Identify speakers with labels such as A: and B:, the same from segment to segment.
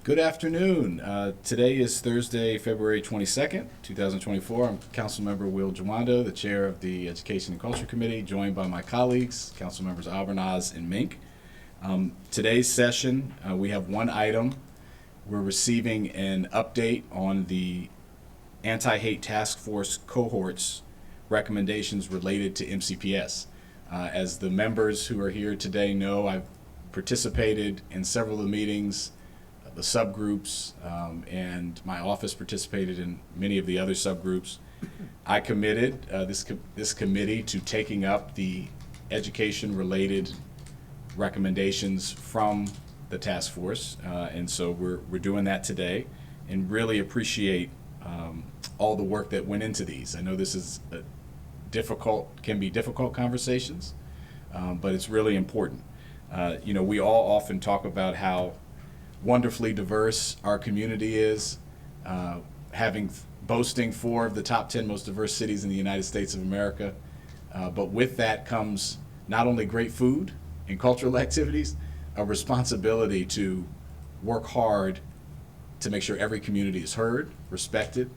A: Good afternoon. Today is Thursday, February 22nd, 2024. I'm Councilmember Will Jawando, the Chair of the Education and Culture Committee, joined by my colleagues, Councilmembers Albernaz and Mink. Today's session, we have one item. We're receiving an update on the Anti-Hate Task Force cohorts recommendations related to MCPS. As the members who are here today know, I've participated in several of the meetings, the subgroups, and my office participated in many of the other subgroups. I committed this committee to taking up the education-related recommendations from the task force, and so we're doing that today, and really appreciate all the work that went into these. I know this is can be difficult conversations, but it's really important. We all often talk about how wonderfully diverse our community is, boasting 4 of the top 10 most diverse cities in the United States of America. But with that comes not only great food and cultural activities, a responsibility to work hard to make sure every community is heard, respected,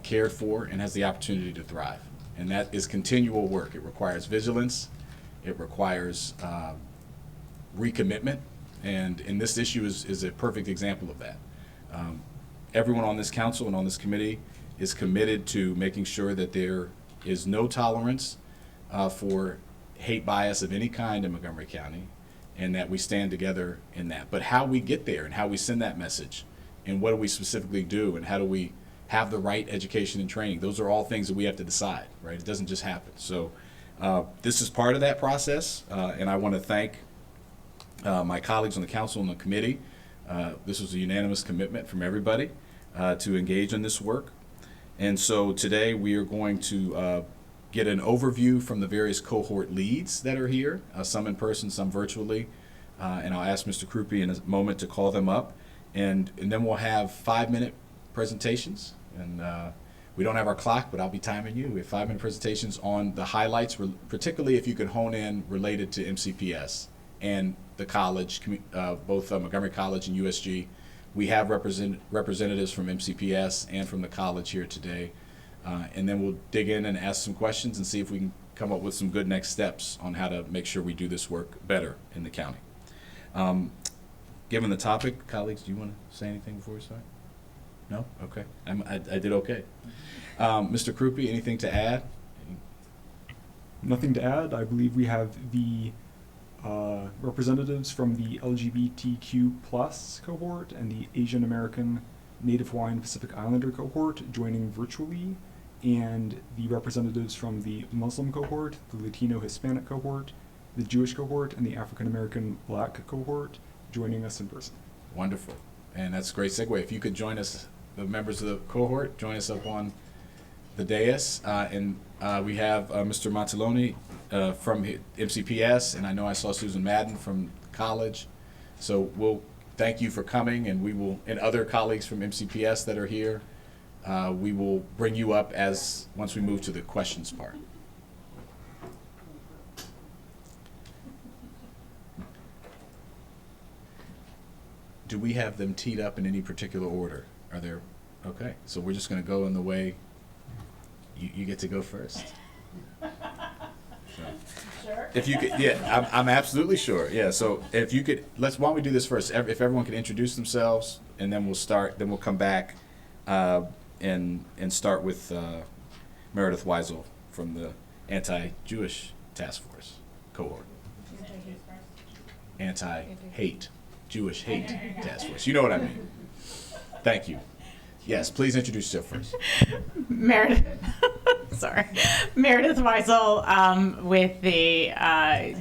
A: cared for, and has the opportunity to thrive. And that is continual work. It requires vigilance. It requires recommitment. And this issue is a perfect example of that. Everyone on this council and on this committee is committed to making sure that there is no tolerance for hate bias of any kind in Montgomery County, and that we stand together in that. But how we get there and how we send that message, and what do we specifically do, and how do we have the right education and training, those are all things that we have to decide, right? It doesn't just happen. So this is part of that process, and I want to thank my colleagues on the council and the committee. This was a unanimous commitment from everybody to engage in this work. And so today we are going to get an overview from the various cohort leads that are here, some in person, some virtually. And I'll ask Mr. Krupe in a moment to call them up. And then we'll have 5-minute presentations. And we don't have our clock, but I'll be timing you. We have 5-minute presentations on the highlights, particularly if you could hone in related to MCPS and the college, both Montgomery College and USG. We have representatives from MCPS and from the college here today. And then we'll dig in and ask some questions and see if we can come up with some good next steps on how to make sure we do this work better in the county. Given the topic, colleagues, do you want to say anything before we start? No? Okay. I did okay. Mr. Krupe, anything to add?
B: Nothing to add. I believe we have the representatives from the LGBTQ plus cohort and the Asian American, Native Hawaiian, Pacific Islander cohort joining virtually, and the representatives from the Muslim cohort, the Latino Hispanic cohort, the Jewish cohort, and the African American Black cohort joining us in person.
A: Wonderful. And that's a great segue. If you could join us, the members of the cohort, join us up on the dais. And we have Mr. Montaloni from MCPS, and I know I saw Susan Madden from college. So we'll thank you for coming, and we will, and other colleagues from MCPS that are here, we will bring you up once we move to the questions part. Do we have them teed up in any particular order? Are there? Okay, so we're just going to go in the way you get to go first.
C: Sure.
A: If you could, yeah, I'm absolutely sure. Yeah, so if you could, why don't we do this first? If everyone could introduce themselves, and then we'll start. Then we'll come back and start with Meredith Weisel from the Anti-Jewish Task Force cohort. Anti-Hate Jewish Hate Task Force. You know what I mean. Thank you. Yes, please introduce yourself first.
C: Meredith Weisel with the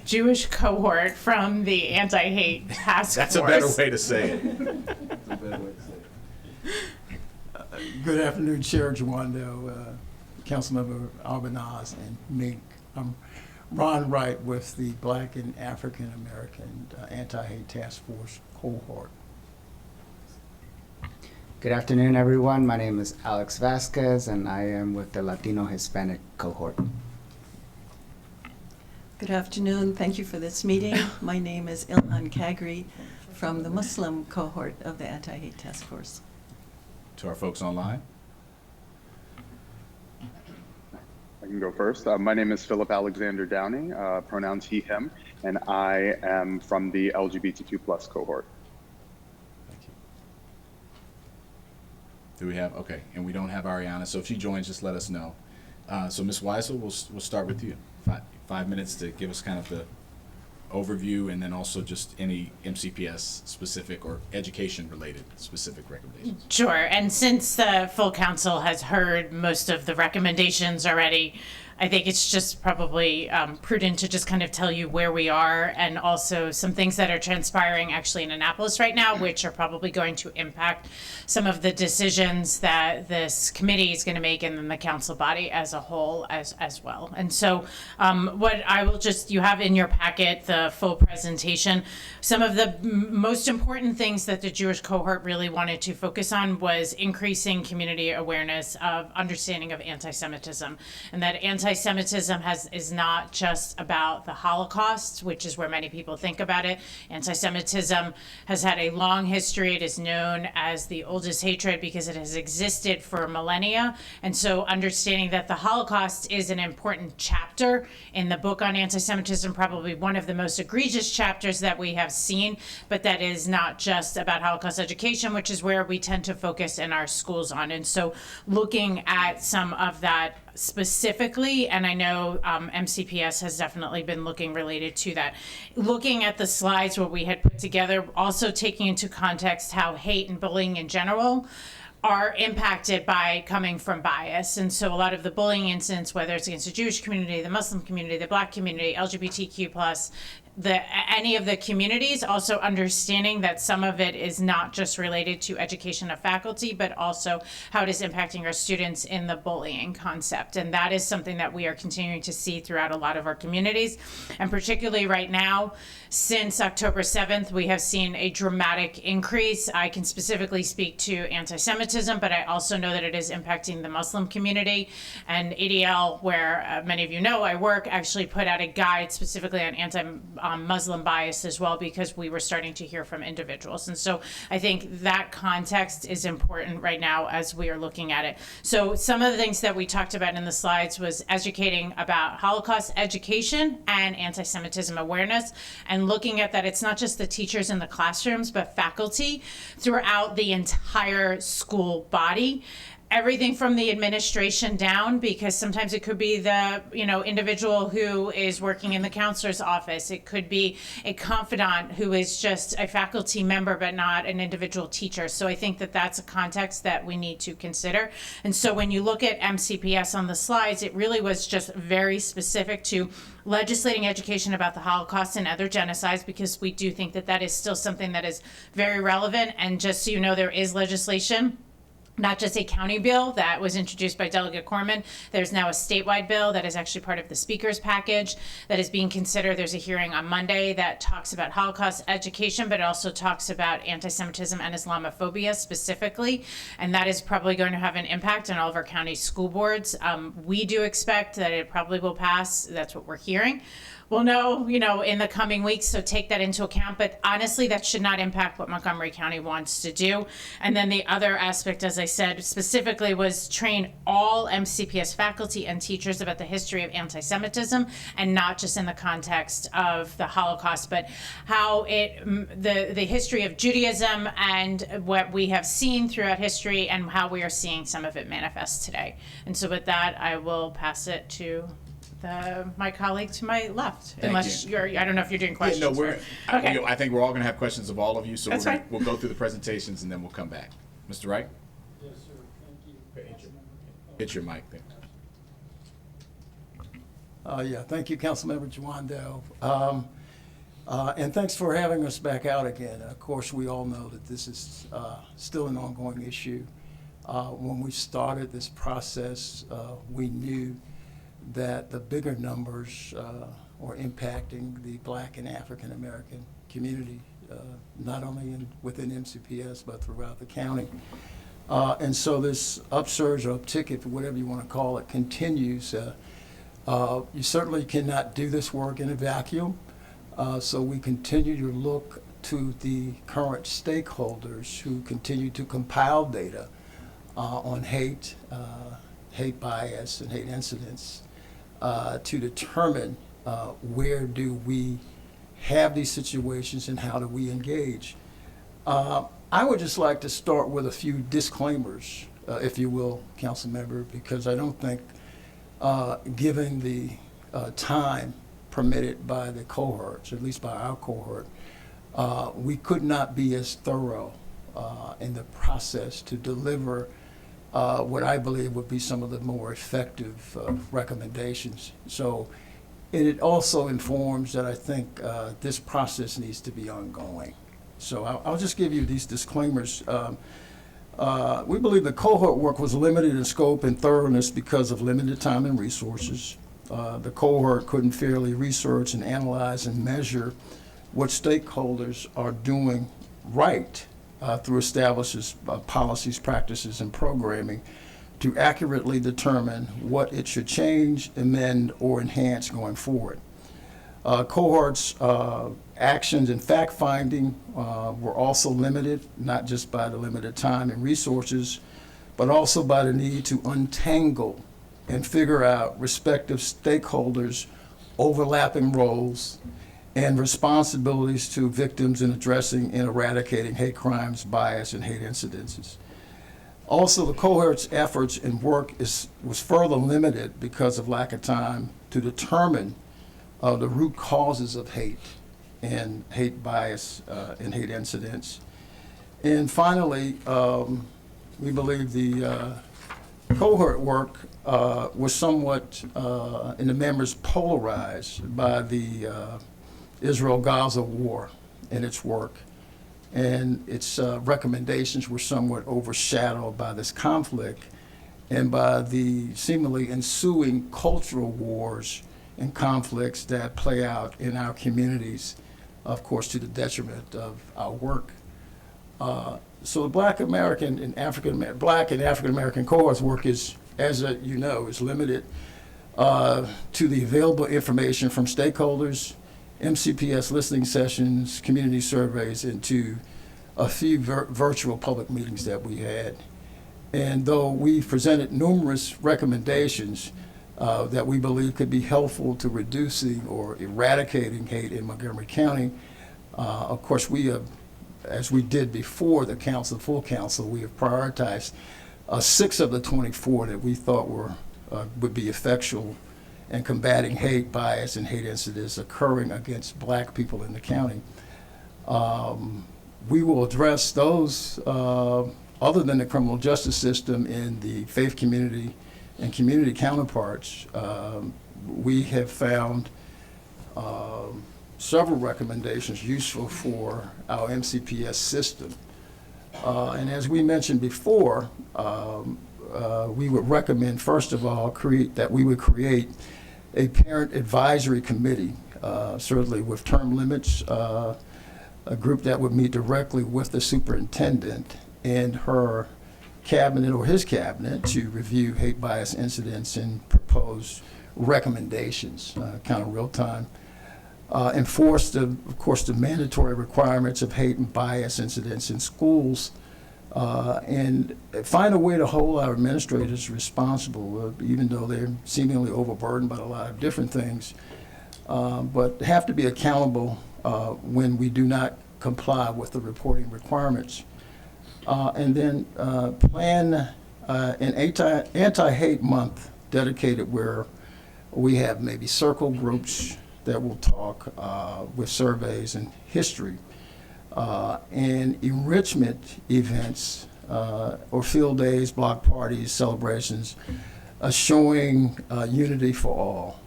C: Jewish cohort from the Anti-Hate Task Force.
A: That's a better way to say it.
D: Good afternoon, Chair Jawando, Councilmember Albernaz, and Mink. I'm Ron Wright with the Black and African American Anti-Hate Task Force cohort.
E: Good afternoon, everyone. My name is Alex Vasquez, and I am with the Latino Hispanic cohort.
F: Good afternoon. Thank you for this meeting. My name is Ilhan Kagri from the Muslim cohort of the Anti-Hate Task Force.
A: To our folks online.
G: I can go first. My name is Philip Alexander Downey, pronouns he, him, and I am from the LGBTQ plus cohort.
A: Thank you. Do we have, okay, and we don't have Ariana, so if she joins, just let us know. So Ms. Weisel, we'll start with you. 5 minutes to give us kind of the overview, and then also just any MCPS specific or education related specific recommendations.
C: Sure, and since the full council has heard most of the recommendations already, I think it's just probably prudent to just kind of tell you where we are, and also some things that are transpiring actually in Annapolis right now, which are probably going to impact some of the decisions that this committee is going to make, and then the council body as a whole as well. And so what I will just, you have in your packet the full presentation. Some of the most important things that the Jewish cohort really wanted to focus on was increasing community awareness of understanding of anti-Semitism, and that anti-Semitism is not just about the Holocaust, which is where many people think about it. Anti-Semitism has had a long history. It is known as the oldest hatred because it has existed for millennia. And so understanding that the Holocaust is an important chapter in the book on anti-Semitism, probably one of the most egregious chapters that we have seen, but that is not just about Holocaust education, which is where we tend to focus in our schools on. And so looking at some of that specifically, and I know MCPS has definitely been looking related to that. Looking at the slides what we had put together, also taking into context how hate and bullying in general are impacted by coming from bias. And so a lot of the bullying incidents, whether it's against the Jewish community, the Muslim community, the Black community, LGBTQ+, any of the communities, also understanding that some of it is not just related to education of faculty, but also how it is impacting our students in the bullying concept. And that is something that we are continuing to see throughout a lot of our communities. And particularly right now, since October 7th, we have seen a dramatic increase. I can specifically speak to anti-Semitism, but I also know that it is impacting the Muslim community. And ADL, where many of you know I work, actually put out a guide specifically on anti-Muslim bias as well, because we were starting to hear from individuals. And so I think that context is important right now as we are looking at it. So some of the things that we talked about in the slides was educating about Holocaust education and anti-Semitism awareness, and looking at that it's not just the teachers in the classrooms, but faculty throughout the entire school body. Everything from the administration down, because sometimes it could be the individual who is working in the counselor's office. It could be a confidant who is just a faculty member but not an individual teacher. So I think that that's a context that we need to consider. And so when you look at MCPS on the slides, it really was just very specific to legislating education about the Holocaust and other genocides, because we do think that that is still something that is very relevant. And just so you know, there is legislation, not just a county bill that was introduced by Delegate Corman. There's now a statewide bill that is actually part of the speaker's package that is being considered. There's a hearing on Monday that talks about Holocaust education, but it also talks about anti-Semitism and Islamophobia specifically. And that is probably going to have an impact on all of our county school boards. We do expect that it probably will pass. That's what we're hearing. We'll know, in the coming weeks, so take that into account. But honestly, that should not impact what Montgomery County wants to do. And then the other aspect, as I said, specifically was train all MCPS faculty and teachers about the history of anti-Semitism, and not just in the context of the Holocaust, but how the history of Judaism and what we have seen throughout history, and how we are seeing some of it manifest today. And so with that, I will pass it to my colleague to my left. Unless you're, I don't know if you're doing questions.
A: Yeah, no,
C: Okay.
A: I think we're all going to have questions of all of you, so
C: That's fine.
A: we'll go through the presentations and then we'll come back. Mr. Wright?
H: Yes, sir. Thank you.
A: Hit your mic there.
D: Thank you, Councilmember Jawando. And thanks for having us back out again. Of course, we all know that this is still an ongoing issue. When we started this process, we knew that the bigger numbers were impacting the Black and African American community, not only within MCPS, but throughout the county. And so this upsurge or uptick, whatever you want to call it, continues. You certainly cannot do this work in a vacuum. So we continue to look to the current stakeholders who continue to compile data on hate, hate bias, and hate incidents to determine where do we have these situations and how do we engage. I would just like to start with a few disclaimers, if you will, Council Member, because I don't think, given the time permitted by the cohorts, at least by our cohort, we could not be as thorough in the process to deliver what I believe would be some of the more effective recommendations. So it also informs that I think this process needs to be ongoing. So I'll just give you these disclaimers. We believe the cohort work was limited in scope and thoroughness because of limited time and resources. The cohort couldn't fairly research and analyze and measure what stakeholders are doing right through establishes policies, practices, and programming to accurately determine what it should change, amend, or enhance going forward. Cohorts' actions and fact-finding were also limited, not just by the limited time and resources, but also by the need to untangle and figure out respective stakeholders' overlapping roles and responsibilities to victims in addressing and eradicating hate crimes, bias, and hate incidences. Also, the cohort's efforts and work was further limited because of lack of time to determine the root causes of hate and hate bias and hate incidents. And finally, we believe the cohort work was somewhat, in the members, polarized by the Israel-Gaza war and its work. And its recommendations were somewhat overshadowed by this conflict and by the seemingly ensuing cultural wars and conflicts that play out in our communities, of course, to the detriment of our work. So the Black and African American cohorts work is, as you know, is limited to the available information from stakeholders, MCPS listening sessions, community surveys, and to a few virtual public meetings that we had. And though we presented numerous recommendations that we believe could be helpful to reducing or eradicating hate in Montgomery County, of course, we have, as we did before the council, full council, we have prioritized 6 of the 24 that we thought would be effectual in combating hate, bias, and hate incidents occurring against Black people in the county. We will address those other than the criminal justice system in the faith community and community counterparts. We have found several recommendations useful for our MCPS system. And as we mentioned before, we would recommend, first of all, that we would create a parent advisory committee, certainly with term limits, a group that would meet directly with the superintendent and her cabinet or his cabinet to review hate bias incidents and propose recommendations, kind of real time. Enforce, of course, the mandatory requirements of hate and bias incidents in schools, and find a way to hold our administrators responsible, even though they're seemingly overburdened by a lot of different things, but have to be accountable when we do not comply with the reporting requirements. And then plan an anti-hate month dedicated where we have maybe circle groups that will talk with surveys and history, and enrichment events or field days, block parties, celebrations, showing unity for all.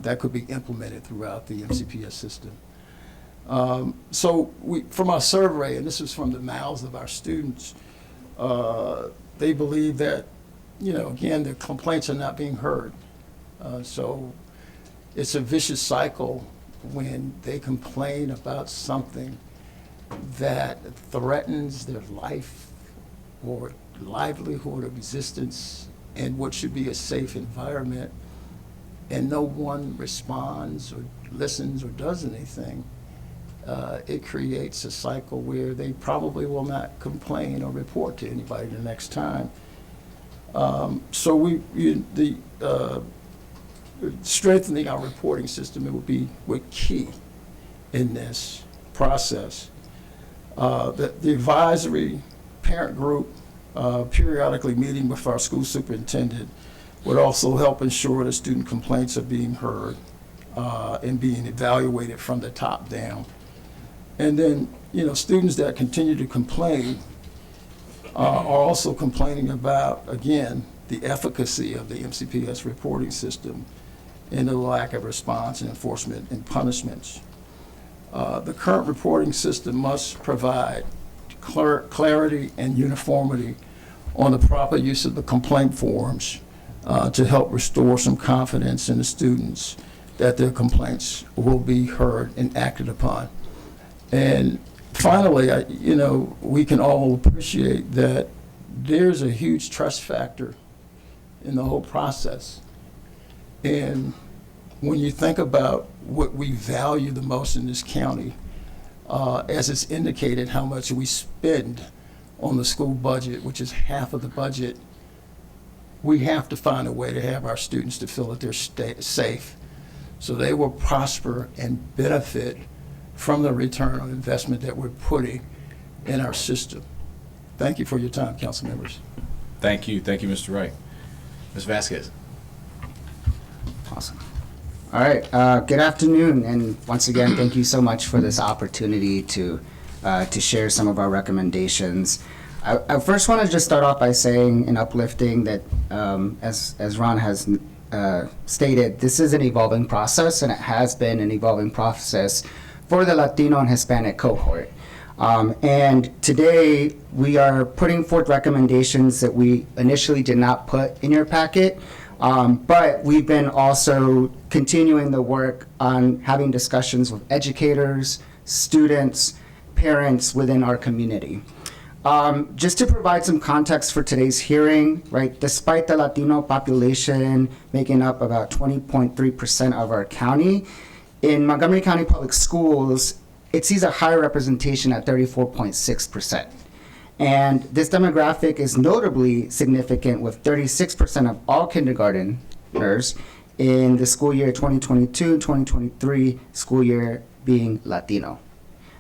D: That could be implemented throughout the MCPS system. So from our survey, and this is from the mouths of our students, they believe that, again, the complaints are not being heard. So it's a vicious cycle when they complain about something that threatens their life or livelihood or existence and what should be a safe environment, and no one responds or listens or does anything. it creates a cycle where they probably will not complain or report to anybody the next time. So strengthening our reporting system, it would be key in this process. The advisory parent group periodically meeting with our school superintendent would also help ensure that student complaints are being heard and being evaluated from the top down. And then, students that continue to complain are also complaining about, again, the efficacy of the MCPS reporting system and the lack of response and enforcement and punishments. The current reporting system must provide clarity and uniformity on the proper use of the complaint forms to help restore some confidence in the students that their complaints will be heard and acted upon. And finally, we can all appreciate that there's a huge trust factor in the whole process. And when you think about what we value the most in this county, as it's indicated how much we spend on the school budget, which is half of the budget, we have to find a way to have our students to feel that they're safe, so they will prosper and benefit from the return on investment that we're putting in our system. Thank you for your time, council members.
A: Thank you, Mr. Wright. Ms. Vasquez.
E: Awesome. All right, good afternoon, and once again, thank you so much for this opportunity to share some of our recommendations. I first want to just start off by saying and uplifting that, as Ron has stated, this is an evolving process, and it has been an evolving process for the Latino and Hispanic cohort. And today, we are putting forth recommendations that we initially did not put in your packet, but we've been also continuing the work on having discussions with educators, students, parents within our community. Just to provide some context for today's hearing, right, despite the Latino population making up about 20.3% of our county, in Montgomery County Public Schools, it sees a higher representation at 34.6%. And this demographic is notably significant, with 36% of all kindergarteners in the school year 2022-2023 school year being Latino.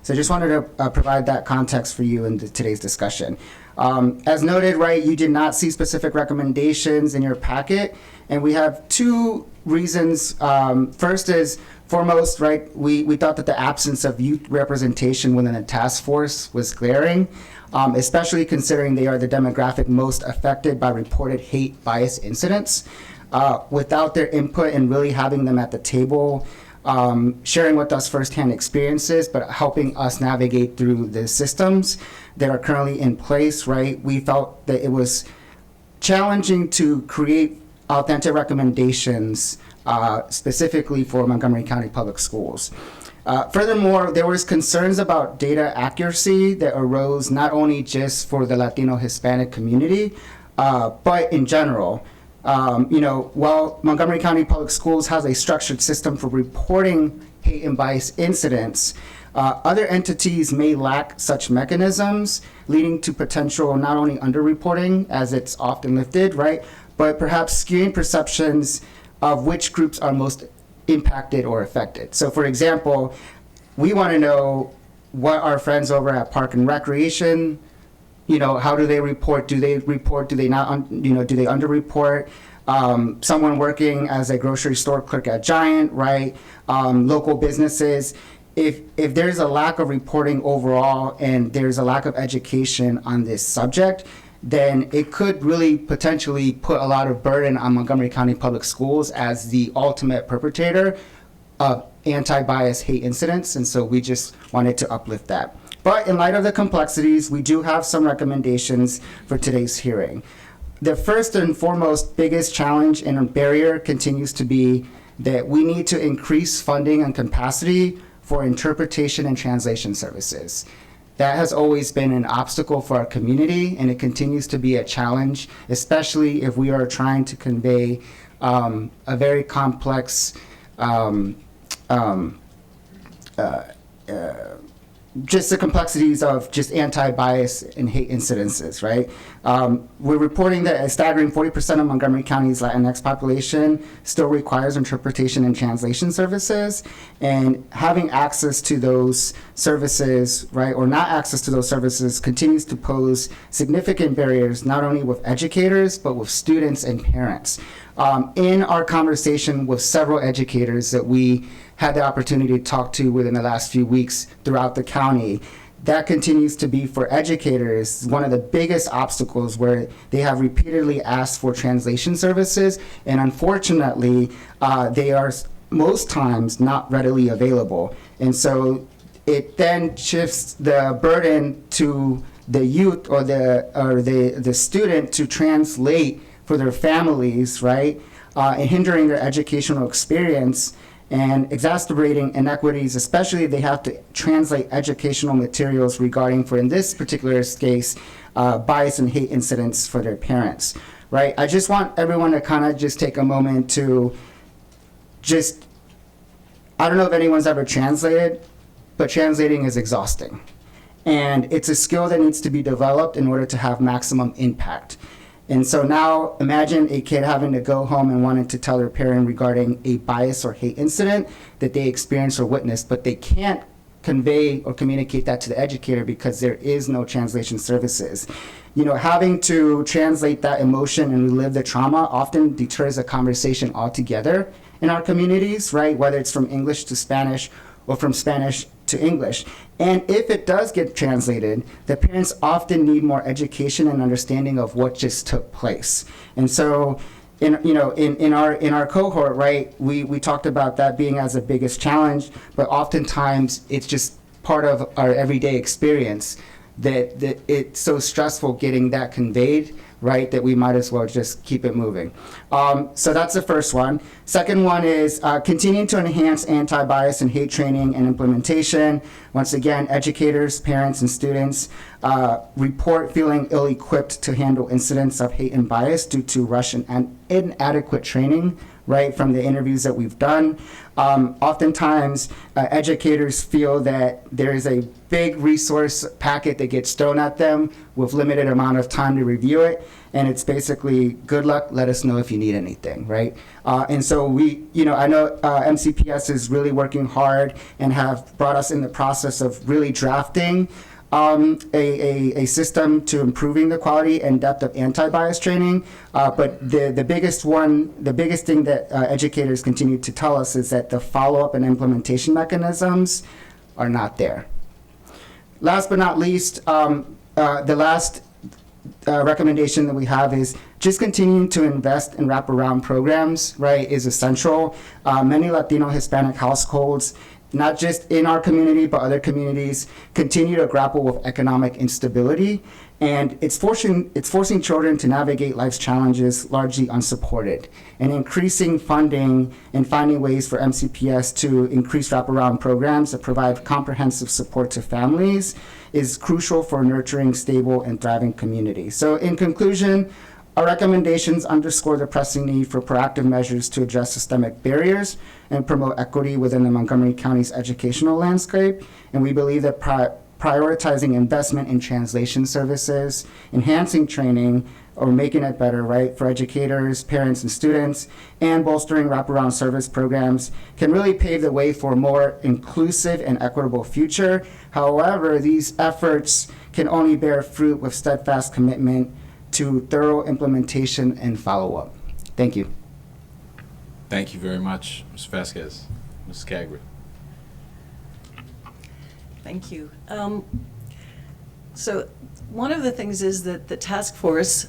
E: So I just wanted to provide that context for you in today's discussion. As noted, right, you did not see specific recommendations in your packet, and we have two reasons. First is, foremost, right, we thought that the absence of youth representation within the task force was glaring, especially considering they are the demographic most affected by reported hate bias incidents. Without their input and really having them at the table, sharing with us firsthand experiences, but helping us navigate through the systems that are currently in place, right? We felt that it was challenging to create authentic recommendations specifically for Montgomery County Public Schools. Furthermore, there was concerns about data accuracy that arose not only just for the Latino Hispanic community, but in general. While Montgomery County Public Schools has a structured system for reporting hate and bias incidents, other entities may lack such mechanisms, leading to potential not only underreporting, as it's often lifted, right, but perhaps skewing perceptions of which groups are most impacted or affected. So, for example, we want to know what our friends over at Park and Recreation, how do they report? Do they report? Do they not? Do they underreport? Someone working as a grocery store clerk at Giant, right? Local businesses. If there's a lack of reporting overall and there's a lack of education on this subject, then it could really potentially put a lot of burden on Montgomery County Public Schools as the ultimate perpetrator of anti-bias hate incidents. And so we just wanted to uplift that. But in light of the complexities, we do have some recommendations for today's hearing. The first and foremost biggest challenge and barrier continues to be that we need to increase funding and capacity for interpretation and translation services. That has always been an obstacle for our community, and it continues to be a challenge, especially if we are trying to convey a very complex just the complexities of just anti-bias and hate incidences, right? We're reporting that a staggering 40% of Montgomery County's Latinx population still requires interpretation and translation services, and having access to those services, right, or not access to those services continues to pose significant barriers, not only with educators, but with students and parents. In our conversation with several educators that we had the opportunity to talk to within the last few weeks throughout the county, that continues to be for educators one of the biggest obstacles, where they have repeatedly asked for translation services, and unfortunately they are most times not readily available. And so it then shifts the burden to the youth or the student to translate for their families, right, and hindering their educational experience and exacerbating inequities, especially if they have to translate educational materials regarding, for in this particular case, bias and hate incidents for their parents, right? I just want everyone to kind of just take a moment to just, I don't know if anyone's ever translated, but translating is exhausting. And it's a skill that needs to be developed in order to have maximum impact. And so now imagine a kid having to go home and wanting to tell their parent regarding a bias or hate incident that they experienced or witnessed, but they can't convey or communicate that to the educator because there is no translation services. You know, having to translate that emotion and relive the trauma often deters a conversation altogether in our communities, right? Whether it's from English to Spanish or from Spanish to English. And if it does get translated, the parents often need more education and understanding of what just took place. And so in our cohort, right, we talked about that being as the biggest challenge, but oftentimes it's just part of our everyday experience that it's so stressful getting that conveyed, right, that we might as well just keep it moving. So that's the first one. Second one is continuing to enhance anti-bias and hate training and implementation. Once again, educators, parents, and students report feeling ill-equipped to handle incidents of hate and bias due to rush and inadequate training, right, from the interviews that we've done. Oftentimes, educators feel that there is a big resource packet that gets thrown at them with limited amount of time to review it, and it's basically, good luck, let us know if you need anything, right? And so I know MCPS is really working hard and have brought us in the process of really drafting a system to improving the quality and depth of anti-bias training. But the biggest thing that educators continue to tell us is that the follow-up and implementation mechanisms are not there. Last but not least, the last recommendation that we have is just continuing to invest in wraparound programs, right, is essential. Many Latino Hispanic households, not just in our community, but other communities, continue to grapple with economic instability, and it's forcing children to navigate life's challenges largely unsupported. And increasing funding and finding ways for MCPS to increase wraparound programs that provide comprehensive support to families is crucial for nurturing stable and thriving communities. So in conclusion, our recommendations underscore the pressing need for proactive measures to address systemic barriers and promote equity within the Montgomery County's educational landscape. And we believe that prioritizing investment in translation services, enhancing training, or making it better, right, for educators, parents, and students, and bolstering wraparound service programs can really pave the way for a more inclusive and equitable future. However, these efforts can only bear fruit with steadfast commitment to thorough implementation and follow-up. Thank you.
A: Thank you very much, Ms. Vasquez. Ms. Cagri.
F: Thank you. So one of the things is that the task force,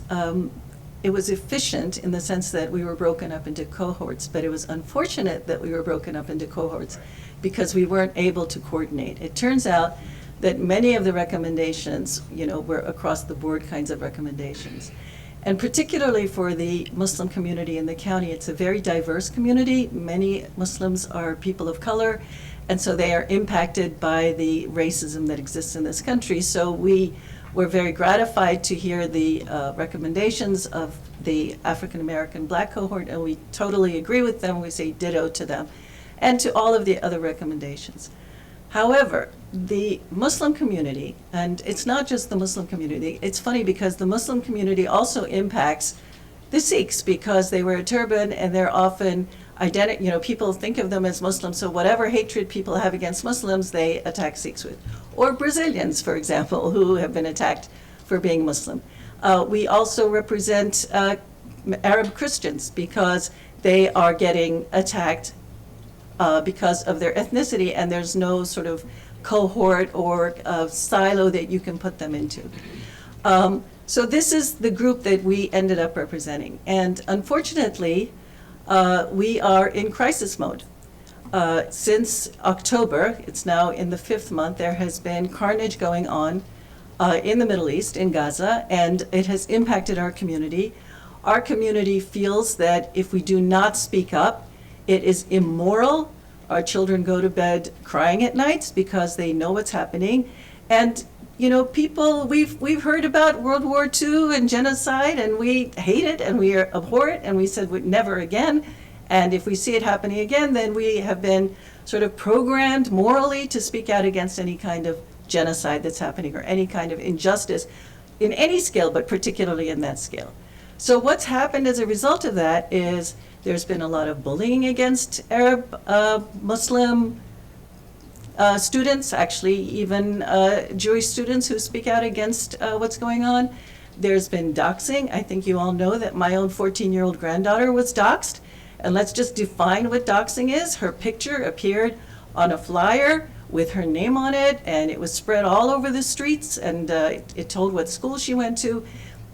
F: it was efficient in the sense that we were broken up into cohorts, but it was unfortunate that we were broken up into cohorts because we weren't able to coordinate. It turns out that many of the recommendations, were across the board kinds of recommendations. And particularly for the Muslim community in the county, it's a very diverse community. Many Muslims are people of color, and so they are impacted by the racism that exists in this country. So we were very gratified to hear the recommendations of the African American Black cohort, and we totally agree with them. We say ditto to them, and to all of the other recommendations. However, the Muslim community, and it's not just the Muslim community, it's funny because the Muslim community also impacts the Sikhs because they wear a turban and they're often people think of them as Muslims, so whatever hatred people have against Muslims, they attack Sikhs with. Or Brazilians, for example, who have been attacked for being Muslim. We also represent Arab Christians because they are getting attacked because of their ethnicity, and there's no sort of cohort or silo that you can put them into. So this is the group that we ended up representing. And unfortunately, we are in crisis mode. Since October, it's now in the 5th month, there has been carnage going on in the Middle East, in Gaza, and it has impacted our community. Our community feels that if we do not speak up, it is immoral. Our children go to bed crying at nights because they know what's happening. And people, we've heard about World War II and genocide, and we hate it, and we abhor it, and we said never again. And if we see it happening again, then we have been sort of programmed morally to speak out against any kind of genocide that's happening or any kind of injustice in any scale, but particularly in that scale. So what's happened as a result of that is there's been a lot of bullying against Arab, Muslim, students, actually even Jewish students who speak out against what's going on. There's been doxing. I think you all know that my own 14-year-old granddaughter was doxed. And let's just define what doxing is. Her picture appeared on a flyer with her name on it, and it was spread all over the streets, and it told what school she went to.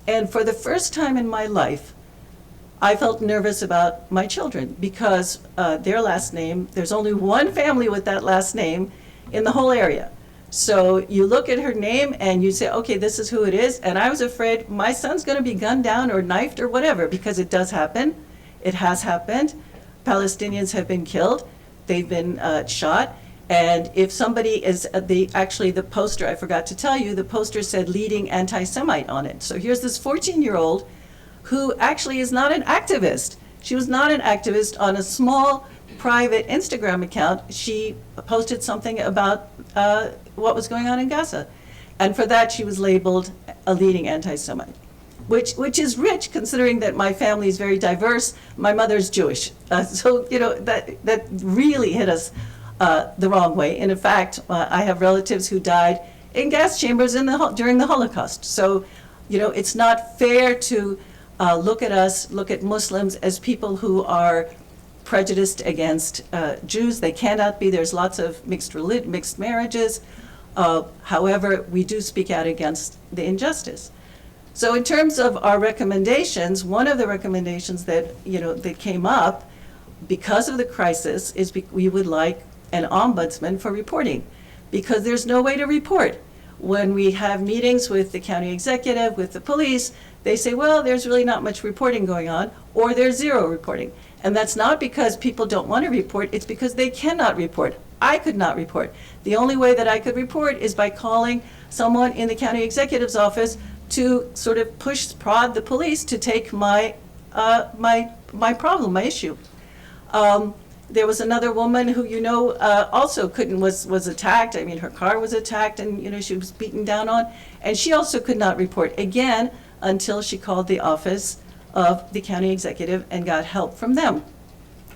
F: And for the first time in my life, I felt nervous about my children because their last name, there's only one family with that last name in the whole area. So you look at her name and you say, okay, this is who it is. And I was afraid my son's going to be gunned down or knifed or whatever, because it does happen. It has happened. Palestinians have been killed. They've been shot. And if somebody is the poster, I forgot to tell you, the poster said leading anti-Semite on it. So here's this 14-year-old who actually is not an activist. She was not an activist. On a small private Instagram account, she posted something about what was going on in Gaza. And for that, she was labeled a leading anti-Semite, which is rich considering that my family is very diverse. My mother's Jewish. So, that really hit us the wrong way. And in fact, I have relatives who died in gas chambers during the Holocaust. So, it's not fair to look at Muslims as people who are prejudiced against Jews. They cannot be. There's lots of mixed marriages. However, we do speak out against the injustice. So in terms of our recommendations, one of the recommendations that came up because of the crisis is we would like an ombudsman for reporting, because there's no way to report. When we have meetings with the county executive, with the police, they say, well, there's really not much reporting going on, or there's zero reporting. And that's not because people don't want to report, it's because they cannot report. I could not report. The only way that I could report is by calling someone in the county executive's office to sort of prod the police to take my problem, my issue. There was another woman who, also was attacked. I mean, her car was attacked and, she was beaten down on. And she also could not report again until she called the office of the county executive and got help from them.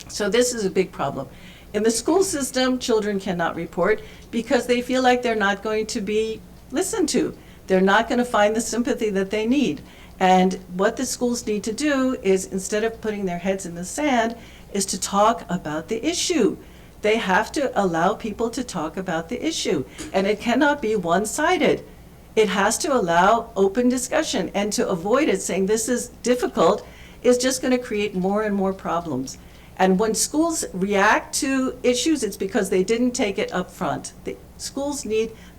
F: So this is a big problem. In the school system, children cannot report because they feel like they're not going to be listened to. They're not going to find the sympathy that they need. And what the schools need to do is, instead of putting their heads in the sand, is to talk about the issue. They have to allow people to talk about the issue. And it cannot be one-sided. It has to allow open discussion, and to avoid it saying this is difficult is just going to create more and more problems. And when schools react to issues, it's because they didn't take it up front. The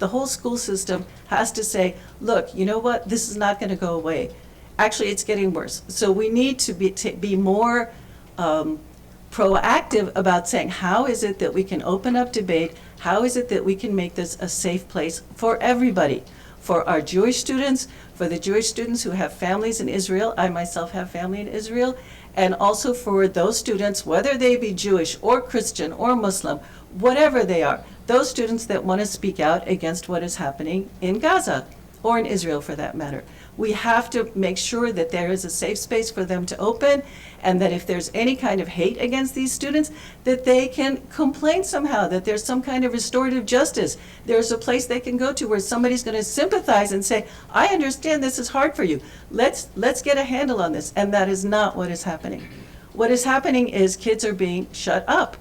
F: whole school system has to say, look, you know what, this is not going to go away. Actually, it's getting worse. So we need to be more proactive about saying, how is it that we can open up debate? How is it that we can make this a safe place for everybody? For our Jewish students, for the Jewish students who have families in Israel. I myself have family in Israel. And also for those students, whether they be Jewish or Christian or Muslim whatever they are. Those students that want to speak out against what is happening in Gaza, or in Israel for that matter. We have to make sure that there is a safe space for them to open, and that if there's any kind of hate against these students, that they can complain somehow, that there's some kind of restorative justice. There's a place they can go to where somebody's going to sympathize and say, I understand this is hard for you. Let's get a handle on this. And that is not what is happening. What is happening is kids are being shut up.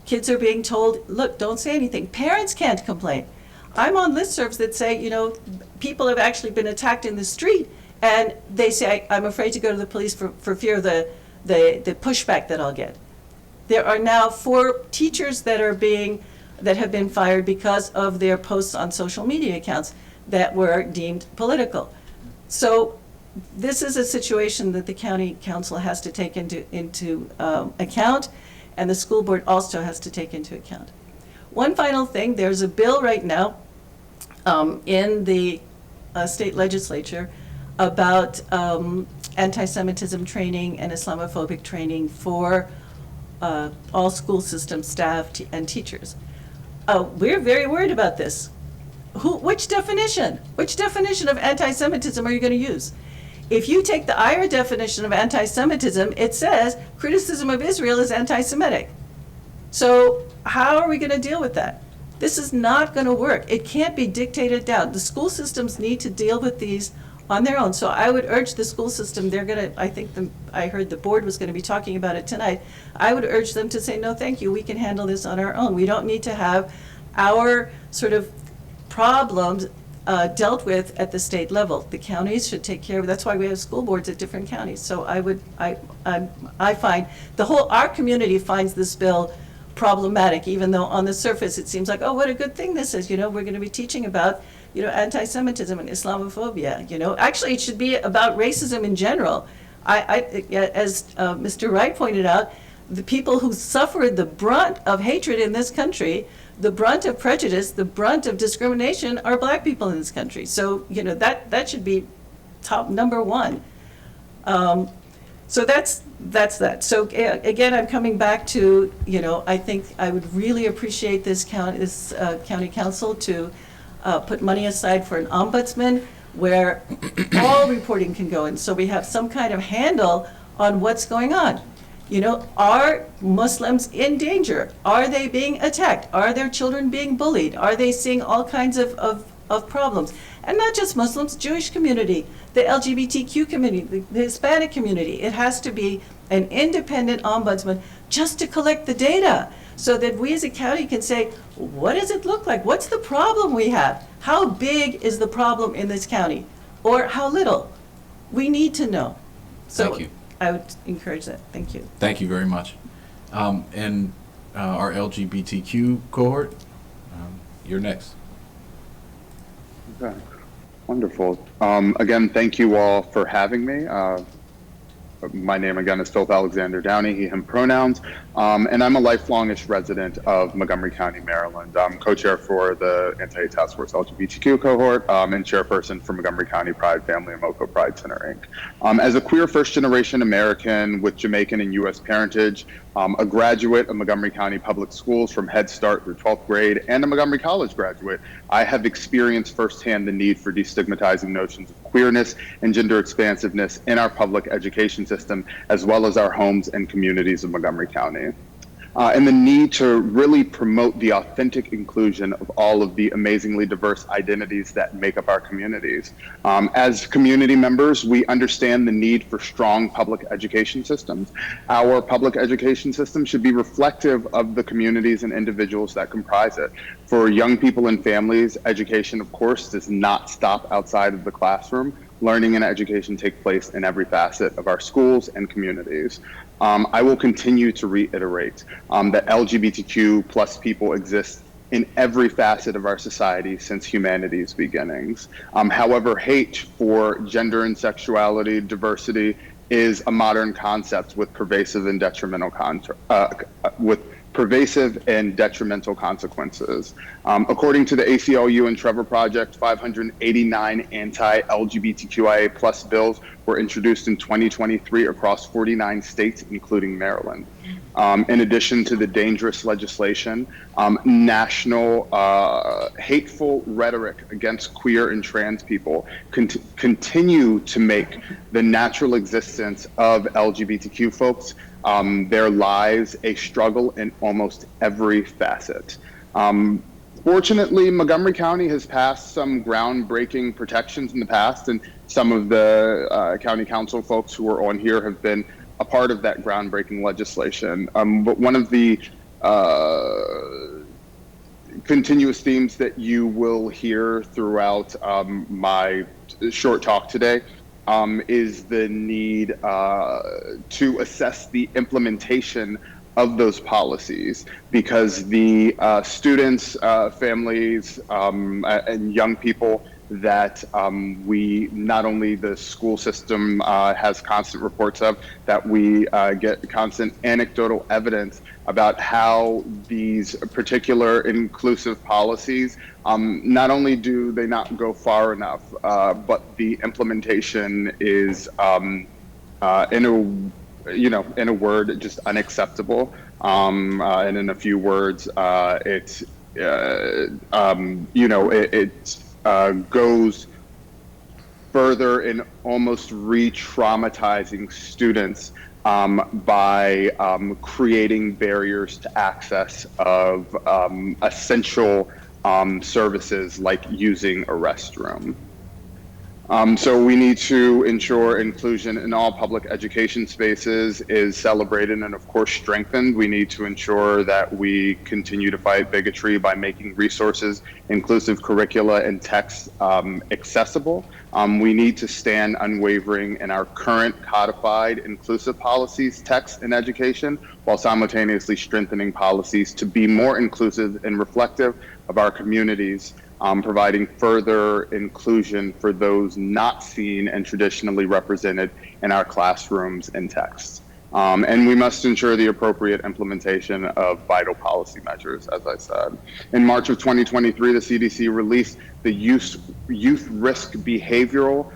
F: Kids are being told, look, don't say anything. Parents can't complain. I'm on listservs that say, people have actually been attacked in the street, and they say, I'm afraid to go to the police for fear of the pushback that I'll get. There are now 4 teachers that have been fired because of their posts on social media accounts that were deemed political. So this is a situation that the county council has to take into account, and the school board also has to take into account. One final thing, there's a bill right now in the state legislature about anti-Semitism training and Islamophobic training for all school system staff and teachers. We're very worried about this. Which definition of anti-Semitism are you going to use? If you take the IRA definition of anti-Semitism, it says criticism of Israel is anti-Semitic. So how are we going to deal with that? This is not going to work. It can't be dictated down. The school systems need to deal with these on their own. So I would urge the school system, I heard the board was going to be talking about it tonight. I would urge them to say, no, thank you, we can handle this on our own. We don't need to have our sort of problems dealt with at the state level. The counties should take care of it. That's why we have school boards at different counties. So I find our community finds this bill problematic, even though on the surface it seems like, oh, what a good thing this is. We're going to be teaching about, anti-Semitism and Islamophobia. Actually, it should be about racism in general. As Mr. Wright pointed out, the people who suffered the brunt of hatred in this country, the brunt of prejudice, the brunt of discrimination are Black people in this country. So, that should be top number one. So that's that. So again, I'm coming back to, I think I would really appreciate this county council to put money aside for an ombudsman where all reporting can go in, so we have some kind of handle on what's going on. Are Muslims in danger? Are they being attacked? Are their children being bullied? Are they seeing all kinds of problems? And not just Muslims, Jewish community, the LGBTQ community, the Hispanic community. It has to be an independent ombudsman just to collect the data so that we as a county can say, what does it look like? What's the problem we have? How big is the problem in this county? Or how little? We need to know. So
A: Thank you.
F: I would encourage that. Thank you.
A: Thank you very much. And our LGBTQ cohort, you're next.
G: Okay. Wonderful. Again, thank you all for having me. My name again is Philip Alexander Downey, he, him pronouns, and I'm a lifelongish resident of Montgomery County, Maryland. I'm co-chair for the Anti-Hate Task Force LGBTQ cohort and chairperson for Montgomery County Pride Family and MoCo Pride Center, Inc. As a queer first-generation American with Jamaican and U.S. parentage, a graduate of Montgomery County Public Schools from Head Start through 12th grade, and a Montgomery College graduate, I have experienced firsthand the need for destigmatizing notions of queerness and gender expansiveness in our public education system, as well as our homes and communities of Montgomery County. And the need to really promote the authentic inclusion of all of the amazingly diverse identities that make up our communities. As community members, we understand the need for strong public education systems. Our public education system should be reflective of the communities and individuals that comprise it. For young people and families, education, of course, does not stop outside of the classroom. Learning and education take place in every facet of our schools and communities. I will continue to reiterate that LGBTQ plus people exist in every facet of our society since humanity's beginnings. However, hate for gender and sexuality diversity is a modern concept with pervasive and detrimental consequences. According to the ACLU and Trevor Project, 589 anti-LGBTQIA plus bills were introduced in 2023 across 49 states, including Maryland. in addition to the dangerous legislation, national hateful rhetoric against queer and trans people continue to make the natural existence of LGBTQ folks, their lives, a struggle in almost every facet. Fortunately, Montgomery County has passed some groundbreaking protections in the past, and some of the county council folks who are on here have been a part of that groundbreaking legislation. But one of the continuous themes that you will hear throughout my short talk today is the need to assess the implementation of those policies, because the students, families, and young people that we, not only the school system has constant reports of, that we get constant anecdotal evidence about how these particular inclusive policies, not only do they not go far enough, but the implementation is, in a word, just unacceptable. And in a few words, it goes further in almost re-traumatizing students by creating barriers to access of essential services like using a restroom. So we need to ensure inclusion in all public education spaces is celebrated and, of course, strengthened. We need to ensure that we continue to fight bigotry by making resources, inclusive curricula, and texts accessible. We need to stand unwavering in our current codified inclusive policies, texts, and education, while simultaneously strengthening policies to be more inclusive and reflective of our communities, providing further inclusion for those not seen and traditionally represented in our classrooms and texts. And we must ensure the appropriate implementation of vital policy measures, as I said. In March of 2023, the CDC released the Youth Risk Behavioral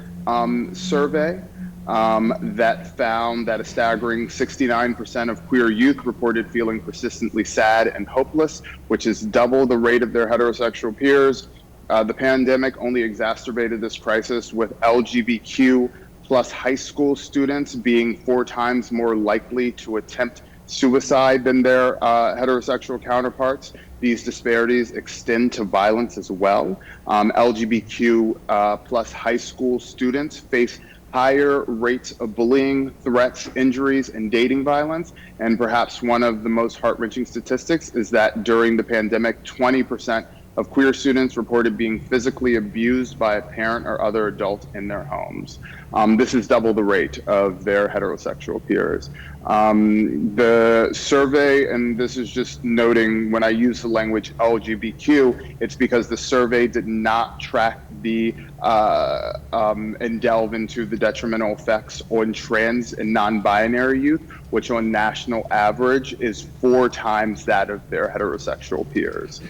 G: Survey that found that a staggering 69% of queer youth reported feeling persistently sad and hopeless, which is double the rate of their heterosexual peers. The pandemic only exacerbated this crisis, with LGBTQ plus high school students being 4 times more likely to attempt suicide than their heterosexual counterparts. These disparities extend to violence as well. LGBTQ plus high school students face higher rates of bullying, threats, injuries, and dating violence. And perhaps one of the most heart-wrenching statistics is that during the pandemic, 20% of queer students reported being physically abused by a parent or other adult in their homes. This is double the rate of their heterosexual peers. The survey, and this is just noting when I use the language LGBTQ, it's because the survey did not track the and delve into the detrimental effects on trans and non-binary youth, which on national average is 4 times that of their heterosexual peers.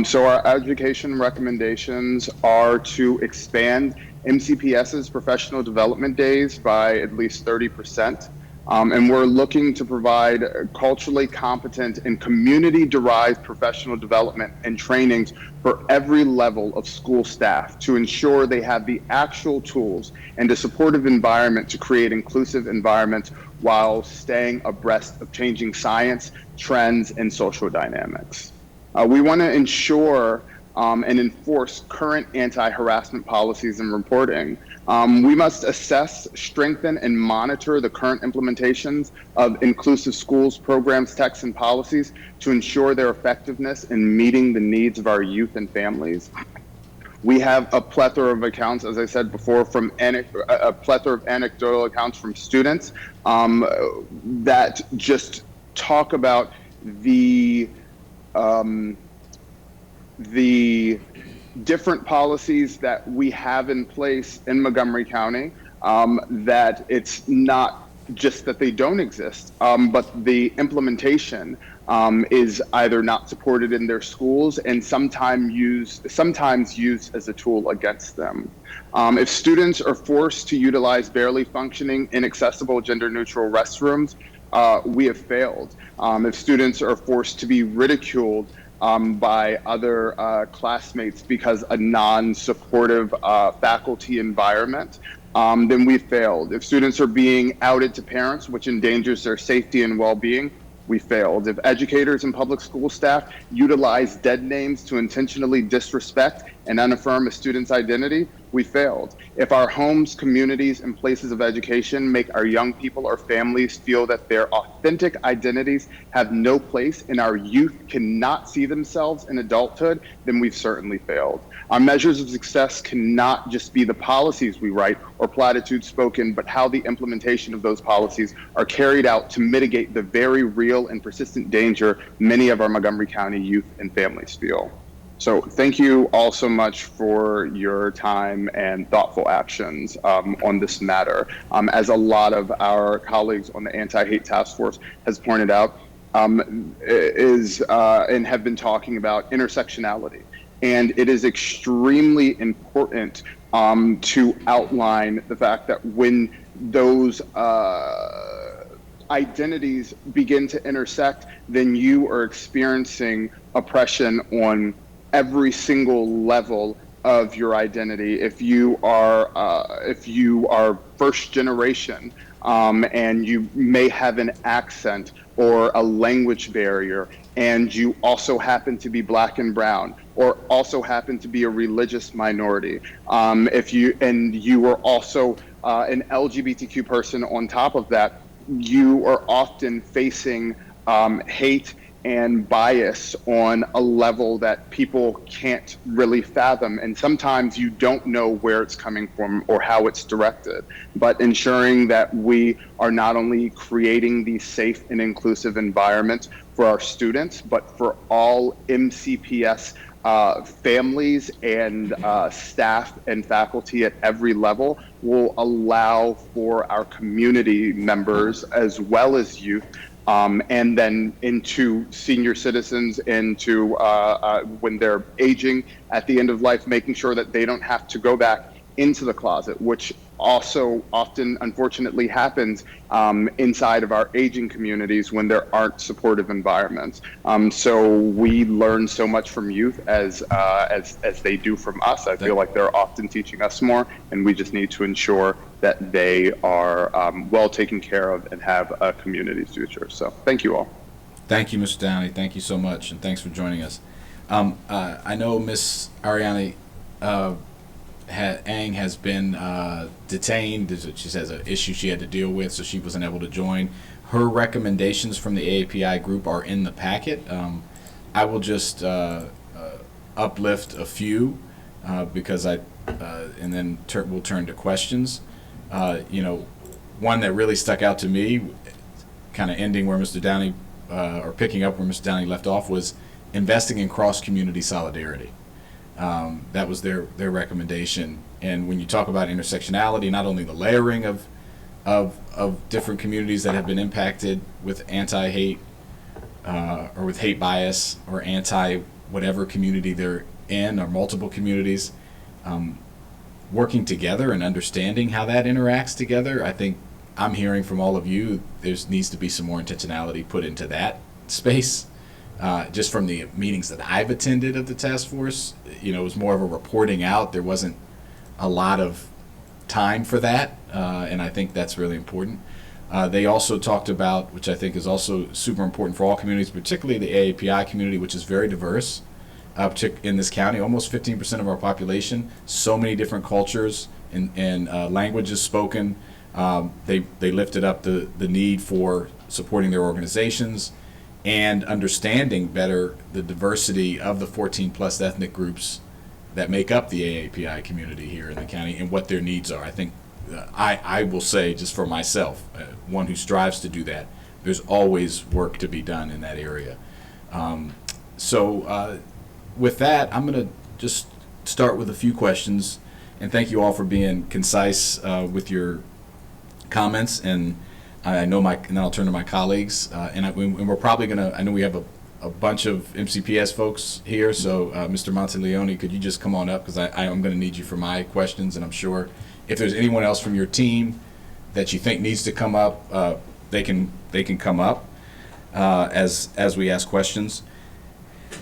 G: So our education recommendations are to expand MCPS's professional development days by at least 30%. And we're looking to provide culturally competent and community-derived professional development and trainings for every level of school staff to ensure they have the actual tools and a supportive environment to create inclusive environments while staying abreast of changing science, trends, and social dynamics. We want to ensure and enforce current anti-harassment policies and reporting. We must assess, strengthen, and monitor the current implementations of inclusive schools, programs, texts, and policies to ensure their effectiveness in meeting the needs of our youth and families. We have a plethora of accounts, as I said before, from a plethora of anecdotal accounts from students that just talk about the different policies that we have in place in Montgomery County, that it's not just that they don't exist, but the implementation is either not supported in their schools and sometimes used as a tool against them. If students are forced to utilize barely functioning, inaccessible, gender-neutral restrooms, we have failed. If students are forced to be ridiculed by other classmates because a non-supportive faculty environment, then we failed. If students are being outed to parents, which endangers their safety and well-being, we failed. If educators and public school staff utilize dead names to intentionally disrespect and unaffirm a student's identity, we failed. If our homes, communities, and places of education make our young people or families feel that their authentic identities have no place and our youth cannot see themselves in adulthood, then we've certainly failed. Our measures of success cannot just be the policies we write or platitudes spoken, but how the implementation of those policies are carried out to mitigate the very real and persistent danger many of our Montgomery County youth and families feel. So thank you all so much for your time and thoughtful actions on this matter. As a lot of our colleagues on the Anti-Hate Task Force has pointed out, and have been talking about intersectionality. And it is extremely important to outline the fact that when those identities begin to intersect, then you are experiencing oppression on every single level of your identity. If you are first generation and you may have an accent or a language barrier, and you also happen to be Black and brown, or also happen to be a religious minority, if you are also an LGBTQ person on top of that, you are often facing hate and bias on a level that people can't really fathom. And sometimes you don't know where it's coming from or how it's directed. But ensuring that we are not only creating these safe and inclusive environments for our students, but for all MCPS families and staff and faculty at every level will allow for our community members as well as youth, and then into senior citizens, into when they're aging at the end of life, making sure that they don't have to go back into the closet, which also often unfortunately happens inside of our aging communities when there aren't supportive environments. So we learn so much from youth as they do from us. I feel like they're often teaching us more, and we just need to ensure that they are well taken care of and have a community future. So thank you all.
A: Thank you, Mr. Downey. Thank you so much, and thanks for joining us. I know Ms. Ariani Ang has been detained. She has an issue she had to deal with, so she wasn't able to join. Her recommendations from the AAPI group are in the packet. I will just uplift a few because and then we'll turn to questions. One that really stuck out to me, kind of ending where Mr. Downey, or picking up where Mr. Downey left off, was investing in cross-community solidarity. That was their recommendation. And when you talk about intersectionality, not only the layering of different communities that have been impacted with anti-hate or with hate bias or anti-whatever community they're in, or multiple communities, working together and understanding how that interacts together. I think I'm hearing from all of you there needs to be some more intentionality put into that space. Just from the meetings that I've attended of the task force, it was more of a reporting out. There wasn't a lot of time for that, and I think that's really important. They also talked about, which I think is also super important for all communities, particularly the AAPI community, which is very diverse in this county, almost 15% of our population, so many different cultures and languages spoken. They lifted up the need for supporting their organizations and understanding better the diversity of the 14 plus ethnic groups that make up the AAPI community here in the county and what their needs are. I think I will say, just for myself, one who strives to do that, there's always work to be done in that area. So with that, I'm going to just start with a few questions, and thank you all for being concise with your comments. And I know and then I'll turn to my colleagues, and we're probably going to, I know we have a bunch of MCPS folks here, so Mr. Monteleone, could you just come on up, because I'm going to need you for my questions, and I'm sure if there's anyone else from your team that you think needs to come up, they can come up as we ask questions.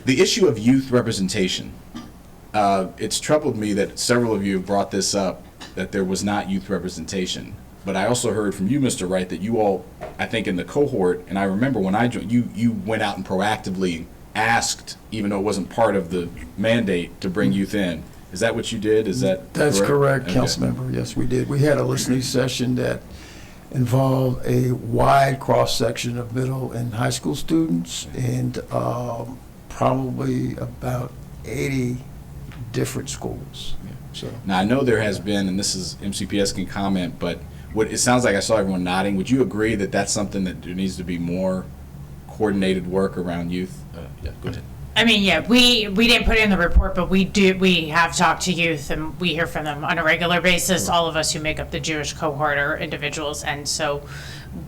A: The issue of youth representation. It's troubled me that several of you have brought this up, that there was not youth representation. But I also heard from you, Mr. Wright, that you all, I think in the cohort, and I remember when I joined, you went out and proactively asked, even though it wasn't part of the mandate, to bring youth in. Is that what you did? Is that
D: That's correct,
A: Okay.
D: Councilmember. Yes, we did. We had a listening session that involved a wide cross-section of middle and high school students, and probably about 80 different schools. So
A: Now, I know there has been, and this is, MCPS can comment, but it sounds like I saw everyone nodding. Would you agree that that's something that there needs to be more coordinated work around youth? Yeah, go ahead.
C: I mean, yeah, we didn't put it in the report, but we have talked to youth and we hear from them on a regular basis. All of us who make up the Jewish cohort are individuals, and so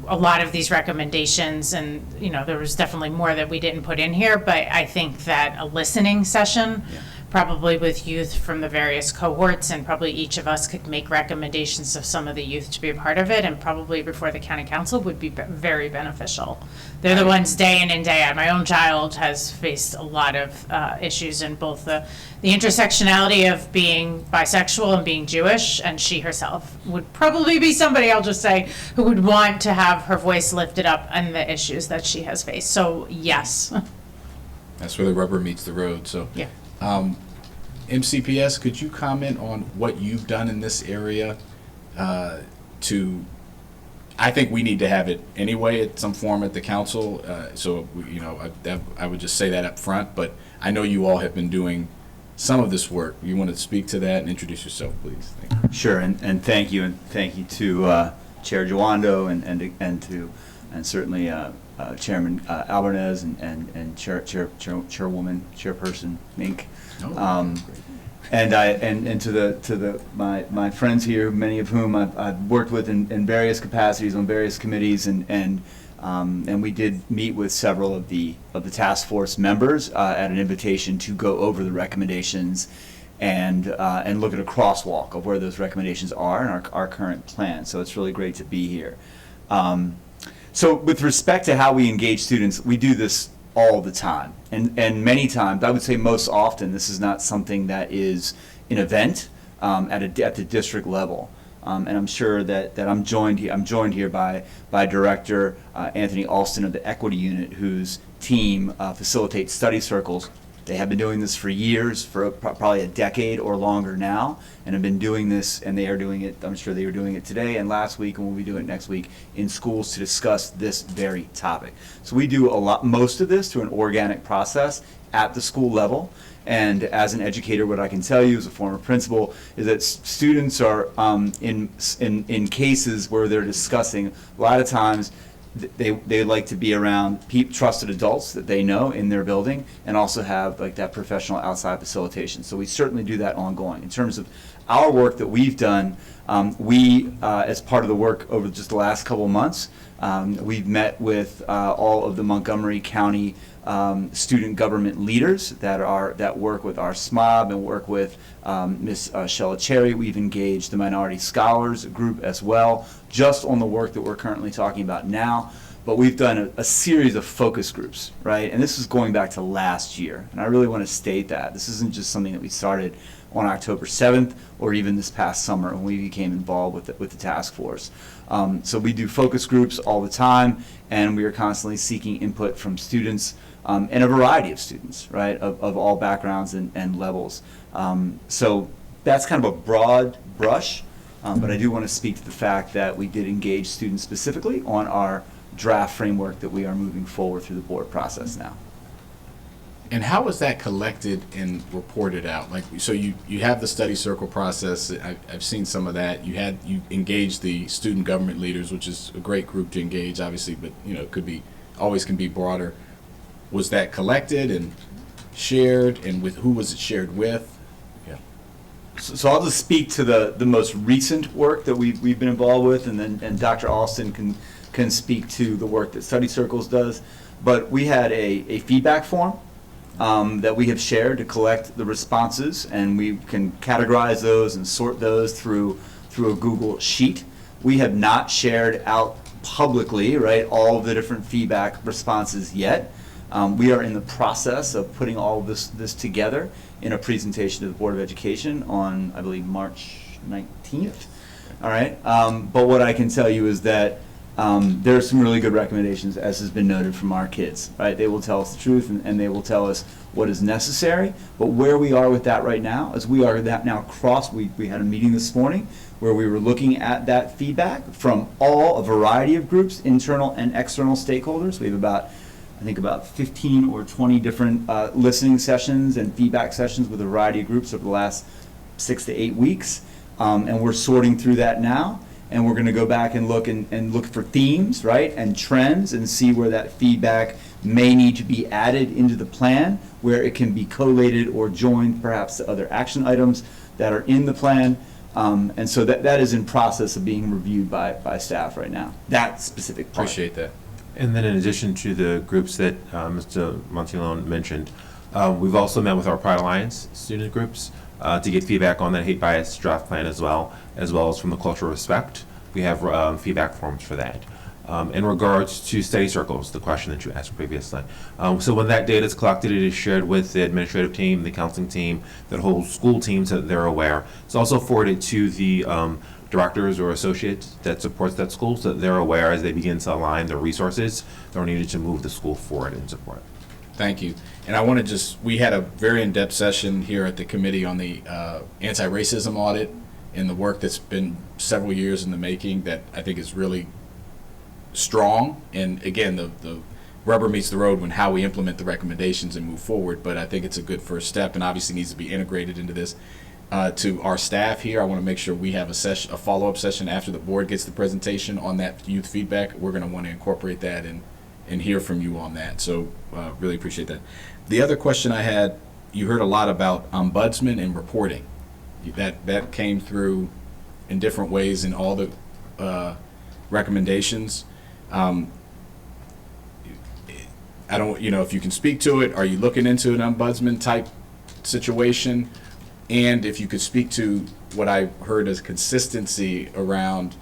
C: a lot of these recommendations, and there was definitely more that we didn't put in here, but I think that a listening session, probably with youth from the various cohorts, and probably each of us could make recommendations of some of the youth to be a part of it, and probably before the county council would be very beneficial. They're the ones day in and day out. My own child has faced a lot of issues in both the intersectionality of being bisexual and being Jewish, and she herself would probably be somebody, I'll just say, who would want to have her voice lifted up on the issues that she has faced. So yes.
A: That's where the rubber meets the road. So,
C: Yeah.
A: MCPS, could you comment on what you've done in this area to? I think we need to have it anyway at some form at the council. I would just say that up front. But I know you all have been doing some of this work. You want to speak to that and introduce yourself, please? Thank you.
I: Sure, and thank you to Chair Joando and certainly Chairman Albanez and Chairwoman Mink. And to my friends here, many of whom I've worked with in various capacities on various committees, and we did meet with several of the task force members at an invitation to go over the recommendations and look at a crosswalk of where those recommendations are in our current plan. So it's really great to be here. So with respect to how we engage students, we do this all the time. And many times, I would say most often, this is not something that is an event at the district level. And I'm sure that I'm joined here by Director Anthony Alston of the Equity Unit, whose team facilitates study circles. They have been doing this for years, for probably a decade or longer now, and have been doing this, and they are doing it, I'm sure they were doing it today and last week, and we'll be doing it next week in schools to discuss this very topic. So we do most of this through an organic process at the school level. And as an educator, what I can tell you as a former principal is that students are in cases where they're discussing, a lot of times, they like to be around trusted adults that they know in their building, and also have like that professional outside facilitation. So we certainly do that ongoing. In terms of our work that we've done, as part of the work over just the last couple of months, we've met with all of the Montgomery County student government leaders that work with our SMOB and work with Ms. Shella Cherry. We've engaged the Minority Scholars group as well, just on the work that we're currently talking about now. But we've done a series of focus groups, right? And this is going back to last year. And I really want to state that. This isn't just something that we started on October 7th or even this past summer when we became involved with the task force. So we do focus groups all the time, and we are constantly seeking input from students, and a variety of students, right, of all backgrounds and levels. So that's kind of a broad brush, but I do want to speak to the fact that we did engage students specifically on our draft framework that we are moving forward through the board process now.
A: And how was that collected and reported out? Like, so you have the study circle process. I've seen some of that. You engaged the student government leaders, which is a great group to engage, obviously, but always can be broader. Was that collected and shared, and with who was it shared with? Yeah.
I: So I'll just speak to the most recent work that we've been involved with, and Dr. Alston can speak to the work that Study Circles does. But we had a feedback form that we have shared to collect the responses, and we can categorize those and sort those through a Google Sheet. We have not shared out publicly, right, all of the different feedback responses yet. We are in the process of putting all of this together in a presentation to the Board of Education on, I believe, March 19th. All right. But what I can tell you is that there are some really good recommendations, as has been noted, from our kids. Right. They will tell us the truth, and they will tell us what is necessary. But where we are with that right now is we are that now we had a meeting this morning where we were looking at that feedback from a variety of groups, internal and external stakeholders. We have about 15 or 20 different listening sessions and feedback sessions with a variety of groups over the last 6 to 8 weeks. And we're sorting through that now. And we're going to go back and look for themes, right, and trends, and see where that feedback may need to be added into the plan, where it can be collated or joined perhaps to other action items that are in the plan. And so that is in process of being reviewed by staff right now, that specific part.
A: Appreciate that.
J: And then in addition to the groups that Mr. Montilone mentioned, we've also met with our Pride Alliance student groups to get feedback on that hate bias draft plan as well as from the cultural respect. We have feedback forms for that. In regards to study circles, the question that you asked previously. So when that data is collected, it is shared with the administrative team, the counseling team, the whole school team, so that they're aware. It's also forwarded to the directors or associates that supports that school, so that they're aware as they begin to align the resources that are needed to move the school forward in support.
A: Thank you. And I want to we had a very in-depth session here at the committee on the anti-racism audit and the work that's been several years in the making that I think is really strong. And again, the rubber meets the road when how we implement the recommendations and move forward. But I think it's a good first step, and obviously needs to be integrated into this. To our staff here, I want to make sure we have a follow-up session after the board gets the presentation on that youth feedback. We're going to want to incorporate that and hear from you on that. So really appreciate that. The other question I had, you heard a lot about ombudsman and reporting. That came through in different ways in all the recommendations. I don't, if you can speak to it, are you looking into an ombudsman type situation? And if you could speak to what I heard as consistency around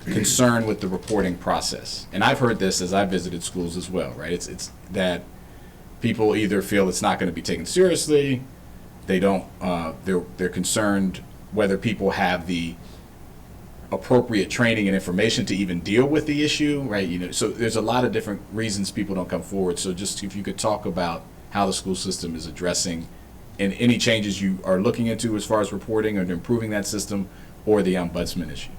A: concern with the reporting process. And I've heard this as I visited schools as well, right? It's that people either feel it's not going to be taken seriously, they don't, they're concerned whether people have the appropriate training and information to even deal with the issue, right? So there's a lot of different reasons people don't come forward. So just if you could talk about how the school system is addressing and any changes you are looking into as far as reporting and improving that system, or the ombudsman issue.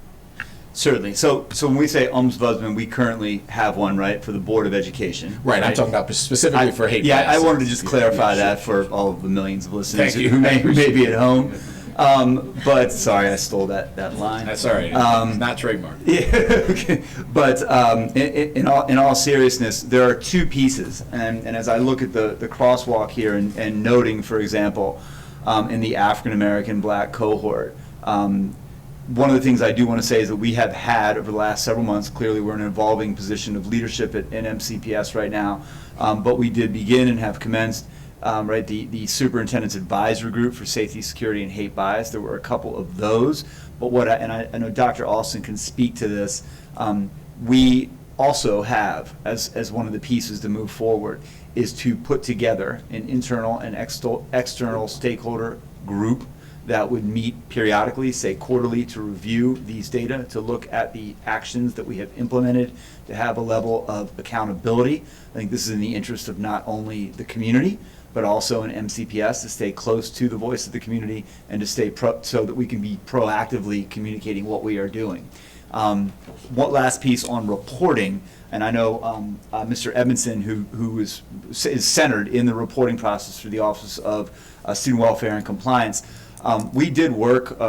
I: Certainly. So when we say ombudsman, we currently have one, right, for the Board of Education.
A: Right. I'm talking about specifically for hate
I: bias. Yeah, I wanted to just clarify that
A: sure.
I: for all of the millions of listeners
A: who
I: may be at home. But sorry, I stole that line.
A: That's all right. Not trademarked.
I: Yeah. Okay. But in all seriousness, there are two pieces, and as I look at the crosswalk here and noting, for example, in the African American Black cohort. One of the things I do want to say is that we have had over the last several months, clearly we're in an evolving position of leadership in MCPS right now, but we did begin and have commenced the Superintendent's Advisory Group for Safety, Security, and Hate Bias. There were a couple of those, but I know Dr. Alston can speak to this, we also have, as one of the pieces to move forward, is to put together an internal and external stakeholder group that would meet periodically, say quarterly, to review these data, to look at the actions that we have implemented, to have a level of accountability. I think this is in the interest of not only the community, but also in MCPS to stay close to the voice of the community and to stay so that we can be proactively communicating what we are doing. One last piece on reporting, and I know Mr. Edmondson, who is centered in the reporting process for the Office of Student Welfare and Compliance. We did work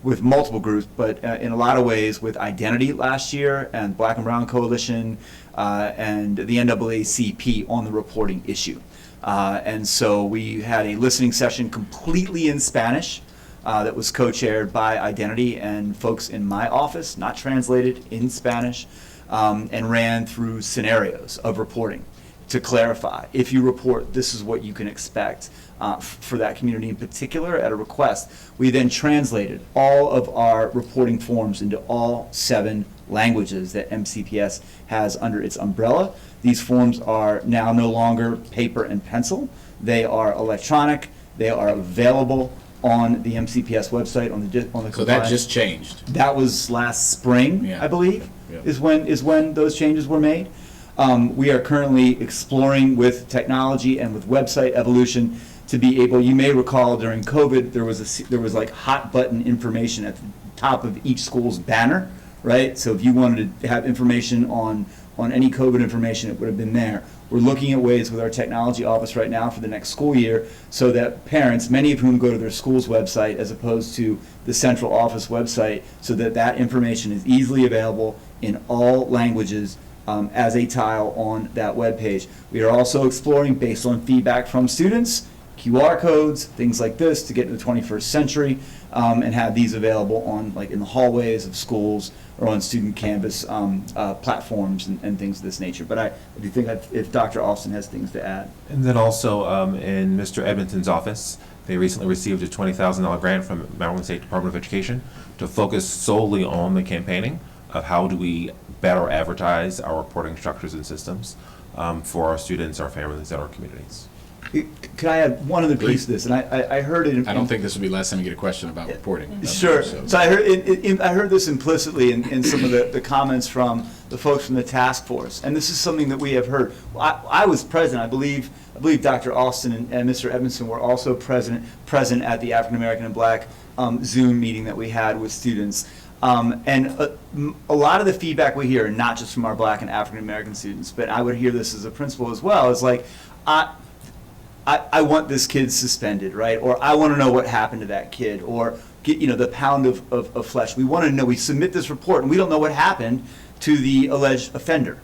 I: with multiple groups, but in a lot of ways with Identity last year and Black and Brown Coalition and the NAACP on the reporting issue. And so we had a listening session completely in Spanish that was co-chaired by Identity and folks in my office, not translated, in Spanish, and ran through scenarios of reporting to clarify. If you report, this is what you can expect. For that community in particular at a request. We then translated all of our reporting forms into all 7 languages that MCPS has under its umbrella. These forms are now no longer paper and pencil. They are electronic. They are available on the MCPS website on the
A: So that just changed.
I: That was last spring,
A: Yeah.
I: I believe,
A: Yeah.
I: is when those changes were made. We are currently exploring with technology and with website evolution to be able. You may recall during COVID there was like hot button information at the top of each school's banner, right? So if you wanted to have information on any COVID information, it would have been there. We're looking at ways with our technology office right now for the next school year so that parents, many of whom go to their school's website as opposed to the central office website, so that that information is easily available in all languages as a tile on that webpage. We are also exploring, based on feedback from students, QR codes, things like this to get to the 21st century, and have these available on, like, in the hallways of schools or on student canvas platforms and things of this nature. But I do think that if Dr. Austin has things to add.
J: And then also in Mr. Edmonton's office, they recently received a $20,000 grant from Maryland State Department of Education to focus solely on the campaigning of how do we better advertise our reporting structures and systems for our students, our families, and our communities.
I: Could I add one other piece of this? And I heard it.
A: I don't think this will be the last time you get a question about reporting.
I: Sure. So I heard this implicitly in some of the comments from the folks from the task force, and this is something that we have heard. I was present. I believe Dr. Austin and Mr. Edmondson were also present at the African American and Black Zoom meeting that we had with students. And a lot of the feedback we hear, not just from our Black and African American students, but I would hear this as a principal as well, is like, I want this kid suspended, right? Or I want to know what happened to that kid, or get, the pound of flesh. We want to know. We submit this report, and we don't know what happened to the alleged offender.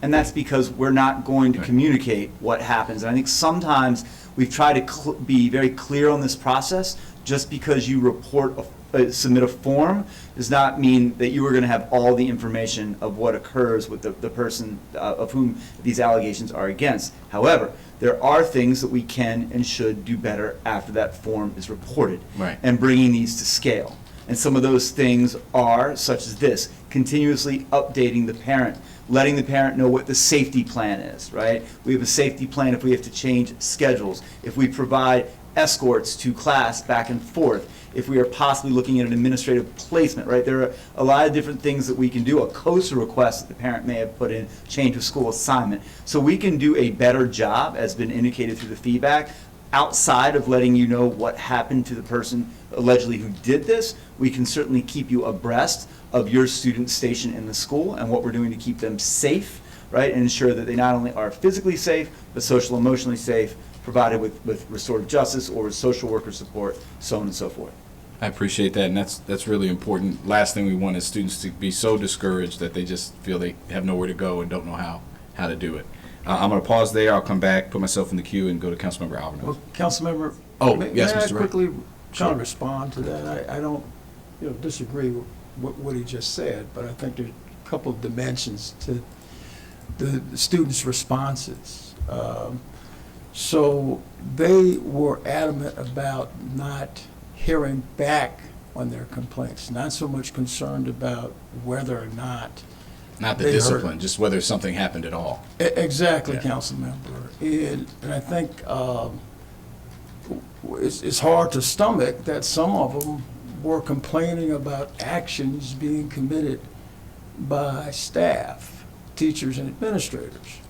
I: And that's because we're not going to communicate what happens. And I think sometimes we've tried to be very clear on this process. Just because you submit a form does not mean that you are going to have all the information of what occurs with the person of whom these allegations are against. However, there are things that we can and should do better after that form is reported,
A: Right.
I: and bringing these to scale. And some of those things are such as this: continuously updating the parent, letting the parent know what the safety plan is, right? We have a safety plan if we have to change schedules, if we provide escorts to class back and forth, if we are possibly looking at an administrative placement, right? There are a lot of different things that we can do. A COSA request that the parent may have put in, change of school assignment. So we can do a better job, as been indicated through the feedback, outside of letting you know what happened to the person allegedly who did this. We can certainly keep you abreast of your student station in the school and what we're doing to keep them safe, right? And ensure that they not only are physically safe, but social, emotionally safe, provided with restorative justice or social worker support, so on and so forth.
A: I appreciate that, and that's really important. Last thing we want is students to be so discouraged that they just feel they have nowhere to go and don't know how to do it. I'm going to pause there. I'll come back, put myself in the queue, and go to Councilmember Alvarez.
D: Well, Councilmember,
A: Oh,
D: may
A: yes,
D: I
A: Mr. Ray.
D: quickly
A: Sure.
D: kind of respond to that? I don't disagree with what he just said, but I think there's a couple of dimensions to the students' responses. So they were adamant about not hearing back on their complaints, not so much concerned about whether or not
A: Not the
D: they heard
A: discipline, just whether something happened at all.
D: Exactly,
A: Yeah.
D: council member. And I think it's hard to stomach that some of them were complaining about actions being committed by staff, teachers, and administrators.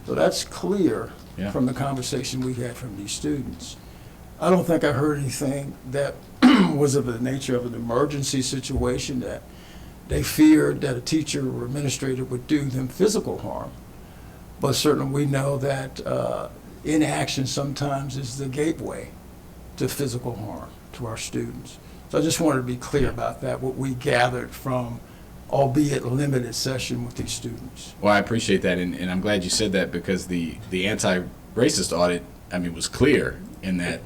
D: So that's clear
A: Yeah.
D: from the conversation we had from these students. I don't think I heard anything that was of the nature of an emergency situation, that they feared that a teacher or administrator would do them physical harm. But certainly we know that inaction sometimes is the gateway to physical harm to our students. So I just wanted to be clear about that, what we gathered from, albeit limited session with these students.
A: Well, I appreciate that, and I'm glad you said that, because the anti-racist audit, was clear in that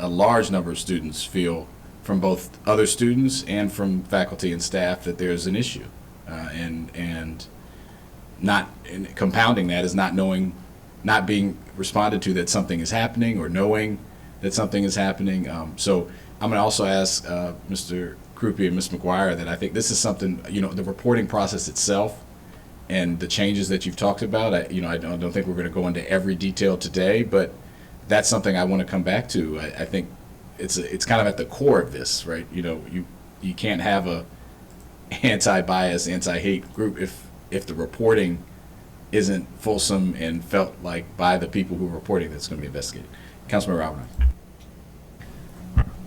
A: a large number of students feel, from both other students and from faculty and staff, that there's an issue, and compounding that is not being responded to that something is happening, or knowing that something is happening. So I'm going to also ask Mr. Krupe and Ms. McGuire that I think this is something, the reporting process itself and the changes that you've talked about, I don't think we're going to go into every detail today, but that's something I want to come back to. I think it's kind of at the core of this, right? You can't have a anti-bias, anti-hate group if the reporting isn't fulsome and felt like by the people who are reporting that's going to be investigated. Councilman Robinson.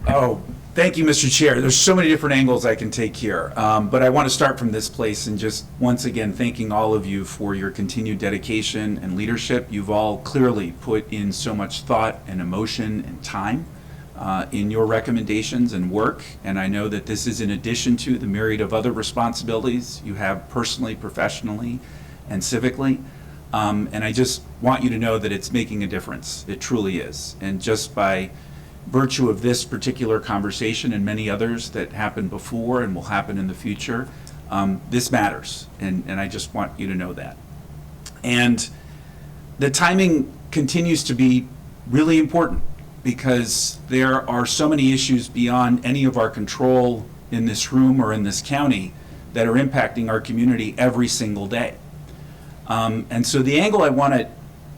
K: Oh, thank you, Mr. Chair. There's so many different angles I can take here, but I want to start from this place and just once again thanking all of you for your continued dedication and leadership. You've all clearly put in so much thought and emotion and time in your recommendations and work, and I know that this is in addition to the myriad of other responsibilities you have personally, professionally, and civically. And I just want you to know that it's making a difference. It truly is. And just by virtue of this particular conversation and many others that happened before and will happen in the future, this matters. And I just want you to know that. And the timing continues to be really important because there are so many issues beyond any of our control in this room or in this county that are impacting our community every single day. And so the angle I want to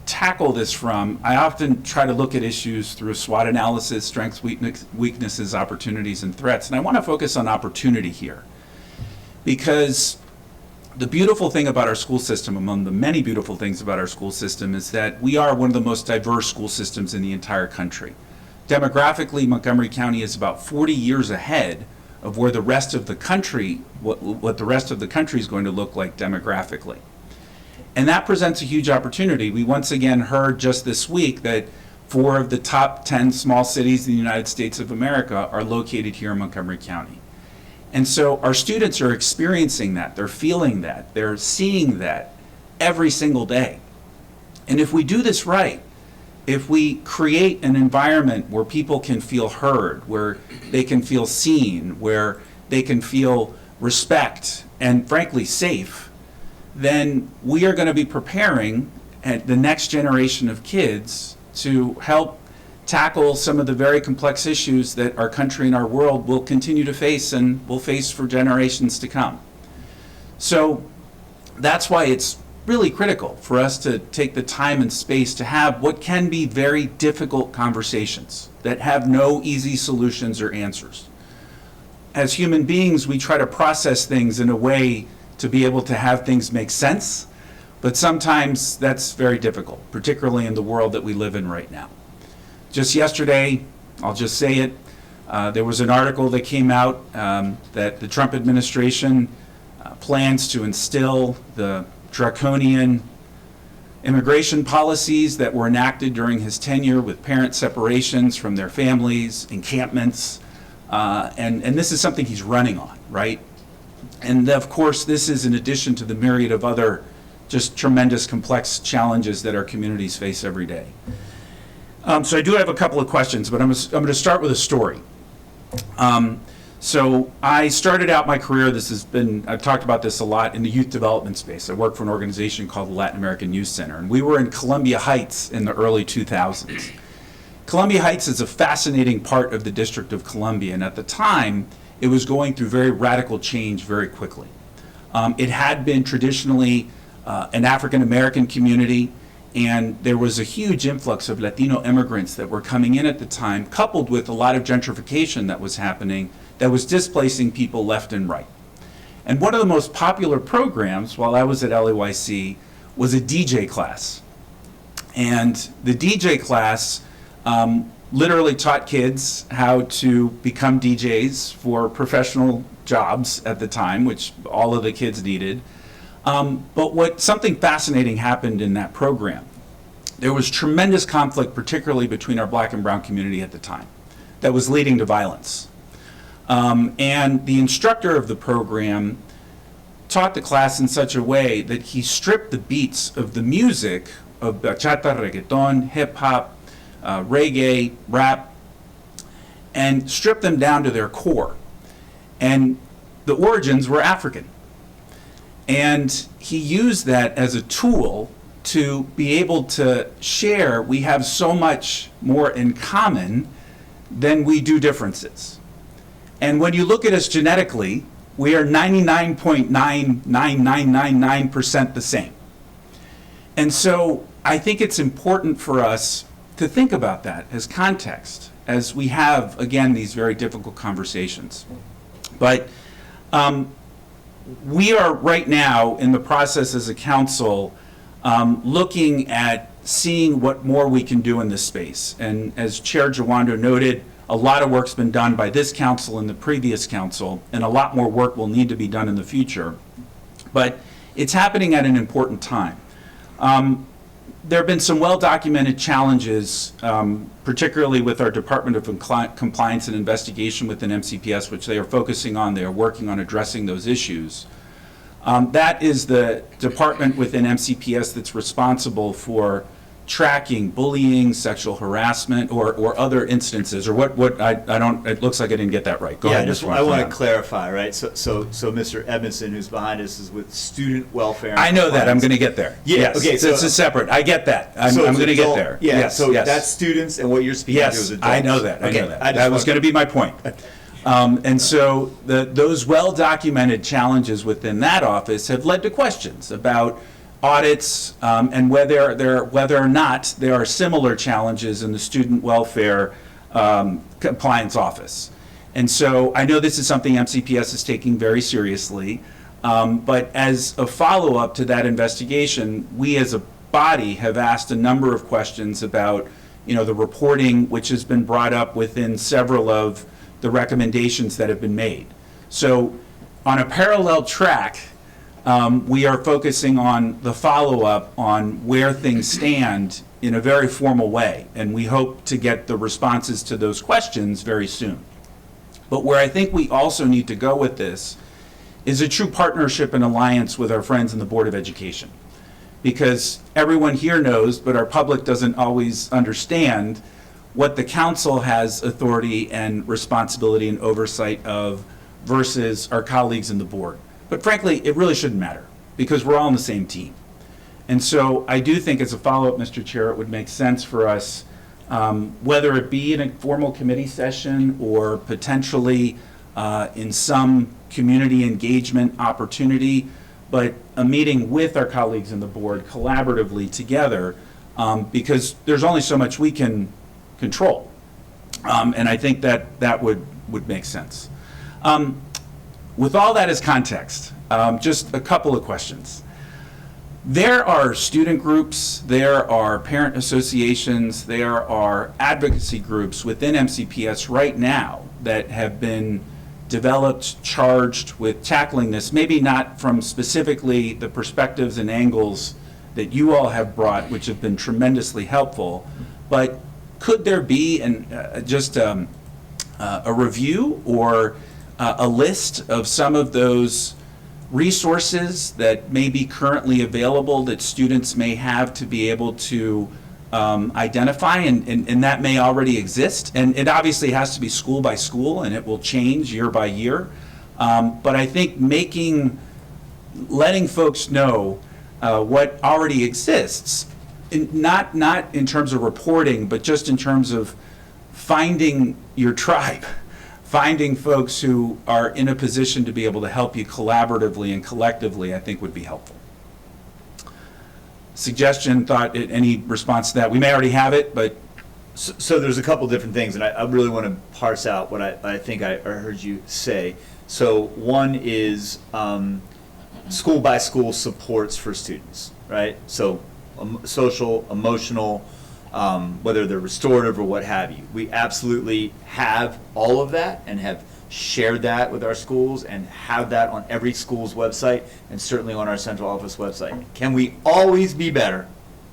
K: tackle this from, I often try to look at issues through a SWOT analysis, strengths, weaknesses, opportunities, and threats. And I want to focus on opportunity here. Because the beautiful thing about our school system, among the many beautiful things about our school system, is that we are one of the most diverse school systems in the entire country. Demographically, Montgomery County is about 40 years ahead of where the rest of the country, what the rest of the country is going to look like demographically. And that presents a huge opportunity. We once again heard just this week that 4 of the top 10 small cities in the United States of America are located here in Montgomery County. And so our students are experiencing that, they're feeling that, they're seeing that every single day. And if we do this right, if we create an environment where people can feel heard, where they can feel seen, where they can feel respect and frankly safe, then we are going to be preparing the next generation of kids to help tackle some of the very complex issues that our country and our world will continue to face and will face for generations to come. So that's why it's really critical for us to take the time and space to have what can be very difficult conversations that have no easy solutions or answers. As human beings, we try to process things in a way to be able to have things make sense, but sometimes that's very difficult, particularly in the world that we live in right now. Just yesterday, I'll just say it, there was an article that came out that the Trump administration plans to instill the draconian immigration policies that were enacted during his tenure with parent separations from their families, encampments, and this is something he's running on, right? And of course, this is in addition to the myriad of other just tremendous complex challenges that our communities face every day. So I do have a couple of questions, but I'm going to start with a story. So I started out my career, I've talked about this a lot, in the youth development space. I worked for an organization called the Latin American Youth Center, and we were in Columbia Heights in the early 2000s. Columbia Heights is a fascinating part of the District of Columbia, and at the time, it was going through very radical change very quickly. It had been traditionally an African American community, and there was a huge influx of Latino immigrants that were coming in at the time, coupled with a lot of gentrification that was happening that was displacing people left and right. And one of the most popular programs while I was at LAYC was a DJ class. And the DJ class literally taught kids how to become DJs for professional jobs at the time, which all of the kids needed. But something fascinating happened in that program. There was tremendous conflict, particularly between our black and brown community at the time, that was leading to violence. And the instructor of the program taught the class in such a way that he stripped the beats of the music of bachata, reggaeton, hip hop, reggae, rap, and stripped them down to their core. And the origins were African. And he used that as a tool to be able to share we have so much more in common than we do differences. And when you look at us genetically, we are 99.99999% the same. And so I think it's important for us to think about that as context as we have, again, these very difficult conversations. But we are right now in the process as a council looking at seeing what more we can do in this space. And as Chair Jawando noted, a lot of work's been done by this council and the previous council, and a lot more work will need to be done in the future. But it's happening at an important time. There have been some well-documented challenges, particularly with our Department of Compliance and Investigation within MCPS, which they are focusing on. They are working on addressing those issues. That is the department within MCPS that's responsible for tracking bullying, sexual harassment, or other instances, or what I don't, it looks like I didn't get that right. Go ahead, Mr.
I: I want to
K: Montgomery.
I: clarify, right? So Mr. Edmondson, who's behind us, is with student welfare. And
K: I know that, I'm
I: compliance.
K: going to get there.
I: Yeah,
K: Yes,
I: okay,
K: so it's
I: so-
K: a separate, I get that, I'm
I: So it's
K: going to get
I: adult-
K: there.
I: Yeah,
K: Yes,
I: so
K: yes.
I: that's students, and what you're speaking to is
K: Yes,
I: adults.
K: I know that, I
I: Okay,
K: know that.
I: I just
K: That was
I: want-
K: going to be my point. And so those well-documented challenges within that office have led to questions about audits and whether or not there are similar challenges in the student welfare compliance office. And so I know this is something MCPS is taking very seriously, but as a follow-up to that investigation, we as a body have asked a number of questions about, the reporting, which has been brought up within several of the recommendations that have been made. So on a parallel track, we are focusing on the follow-up on where things stand in a very formal way, and we hope to get the responses to those questions very soon. But where I think we also need to go with this is a true partnership and alliance with our friends in the Board of Education. Because everyone here knows, but our public doesn't always understand, what the council has authority and responsibility and oversight of versus our colleagues in the board. But frankly, it really shouldn't matter, because we're all on the same team. And so I do think as a follow-up, Mr. Chair, it would make sense for us, whether it be in a formal committee session or potentially in some community engagement opportunity, but a meeting with our colleagues in the board collaboratively together, because there's only so much we can control. And I think that would make sense. With all that as context, just a couple of questions. There are student groups, there are parent associations, there are advocacy groups within MCPS right now that have been developed, charged with tackling this, maybe not from specifically the perspectives and angles that you all have brought, which have been tremendously helpful, but could there be just a review or a list of some of those resources that may be currently available that students may have to be able to identify, and that may already exist? And it obviously has to be school by school, and it will change year by year. But I think letting folks know what already exists, not in terms of reporting, but just in terms of finding your tribe, finding folks who are in a position to be able to help you collaboratively and collectively, I think would be helpful. Suggestion, thought, any response to that? We may already have it, but
I: So there's a couple different things, and I really want to parse out what I think I heard you say. So one is school by school supports for students, right? So social, emotional, whether they're restorative or what have you. We absolutely have all of that and have shared that with our schools and have that on every school's website and certainly on our central office website. Can we always be better?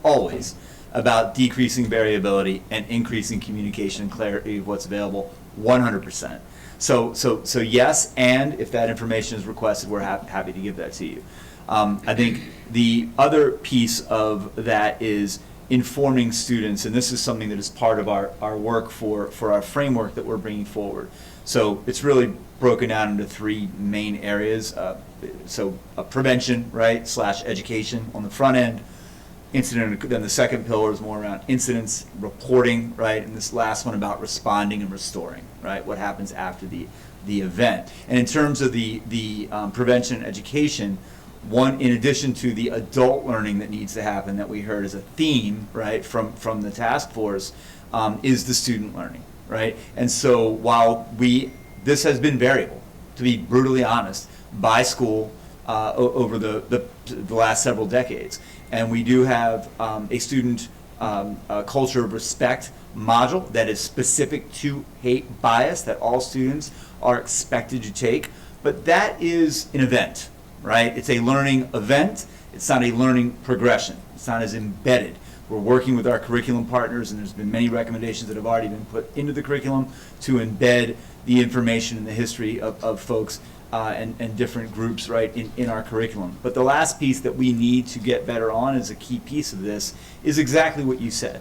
I: Always. About decreasing variability and increasing communication and clarity of what's available? 100%. So yes, and if that information is requested, we're happy to give that to you. I think the other piece of that is informing students, and this is something that is part of our work for our framework that we're bringing forward. So it's really broken down into three main areas. Prevention, right, / education on the front end. Incident, then the second pillar is more around incidents, reporting, right, and this last one about responding and restoring, right, what happens after the event. And in terms of the prevention and education, one, in addition to the adult learning that needs to happen that we heard as a theme, right, from the task force, is the student learning, right? And so while this has been variable, to be brutally honest, by school over the last several decades, and we do have a student culture of respect module that is specific to hate bias that all students are expected to take, but that is an event, right? It's a learning event. It's not a learning progression. It's not as embedded. We're working with our curriculum partners, and there's been many recommendations that have already been put into the curriculum to embed the information and the history of folks and different groups, right, in our curriculum. But the last piece that we need to get better on as a key piece of this is exactly what you said.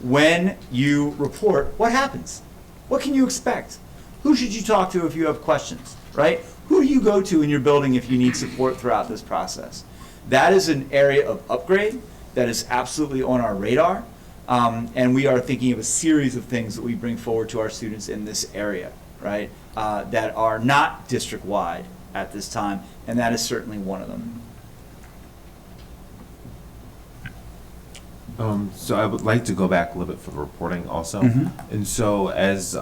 I: When you report, what happens? What can you expect? Who should you talk to if you have questions, right? Who do you go to in your building if you need support throughout this process? That is an area of upgrade that is absolutely on our radar, and we are thinking of a series of things that we bring forward to our students in this area, right, that are not district-wide at this time, and that is certainly one of them.
J: So I would like to go back a little bit for the reporting also. And so as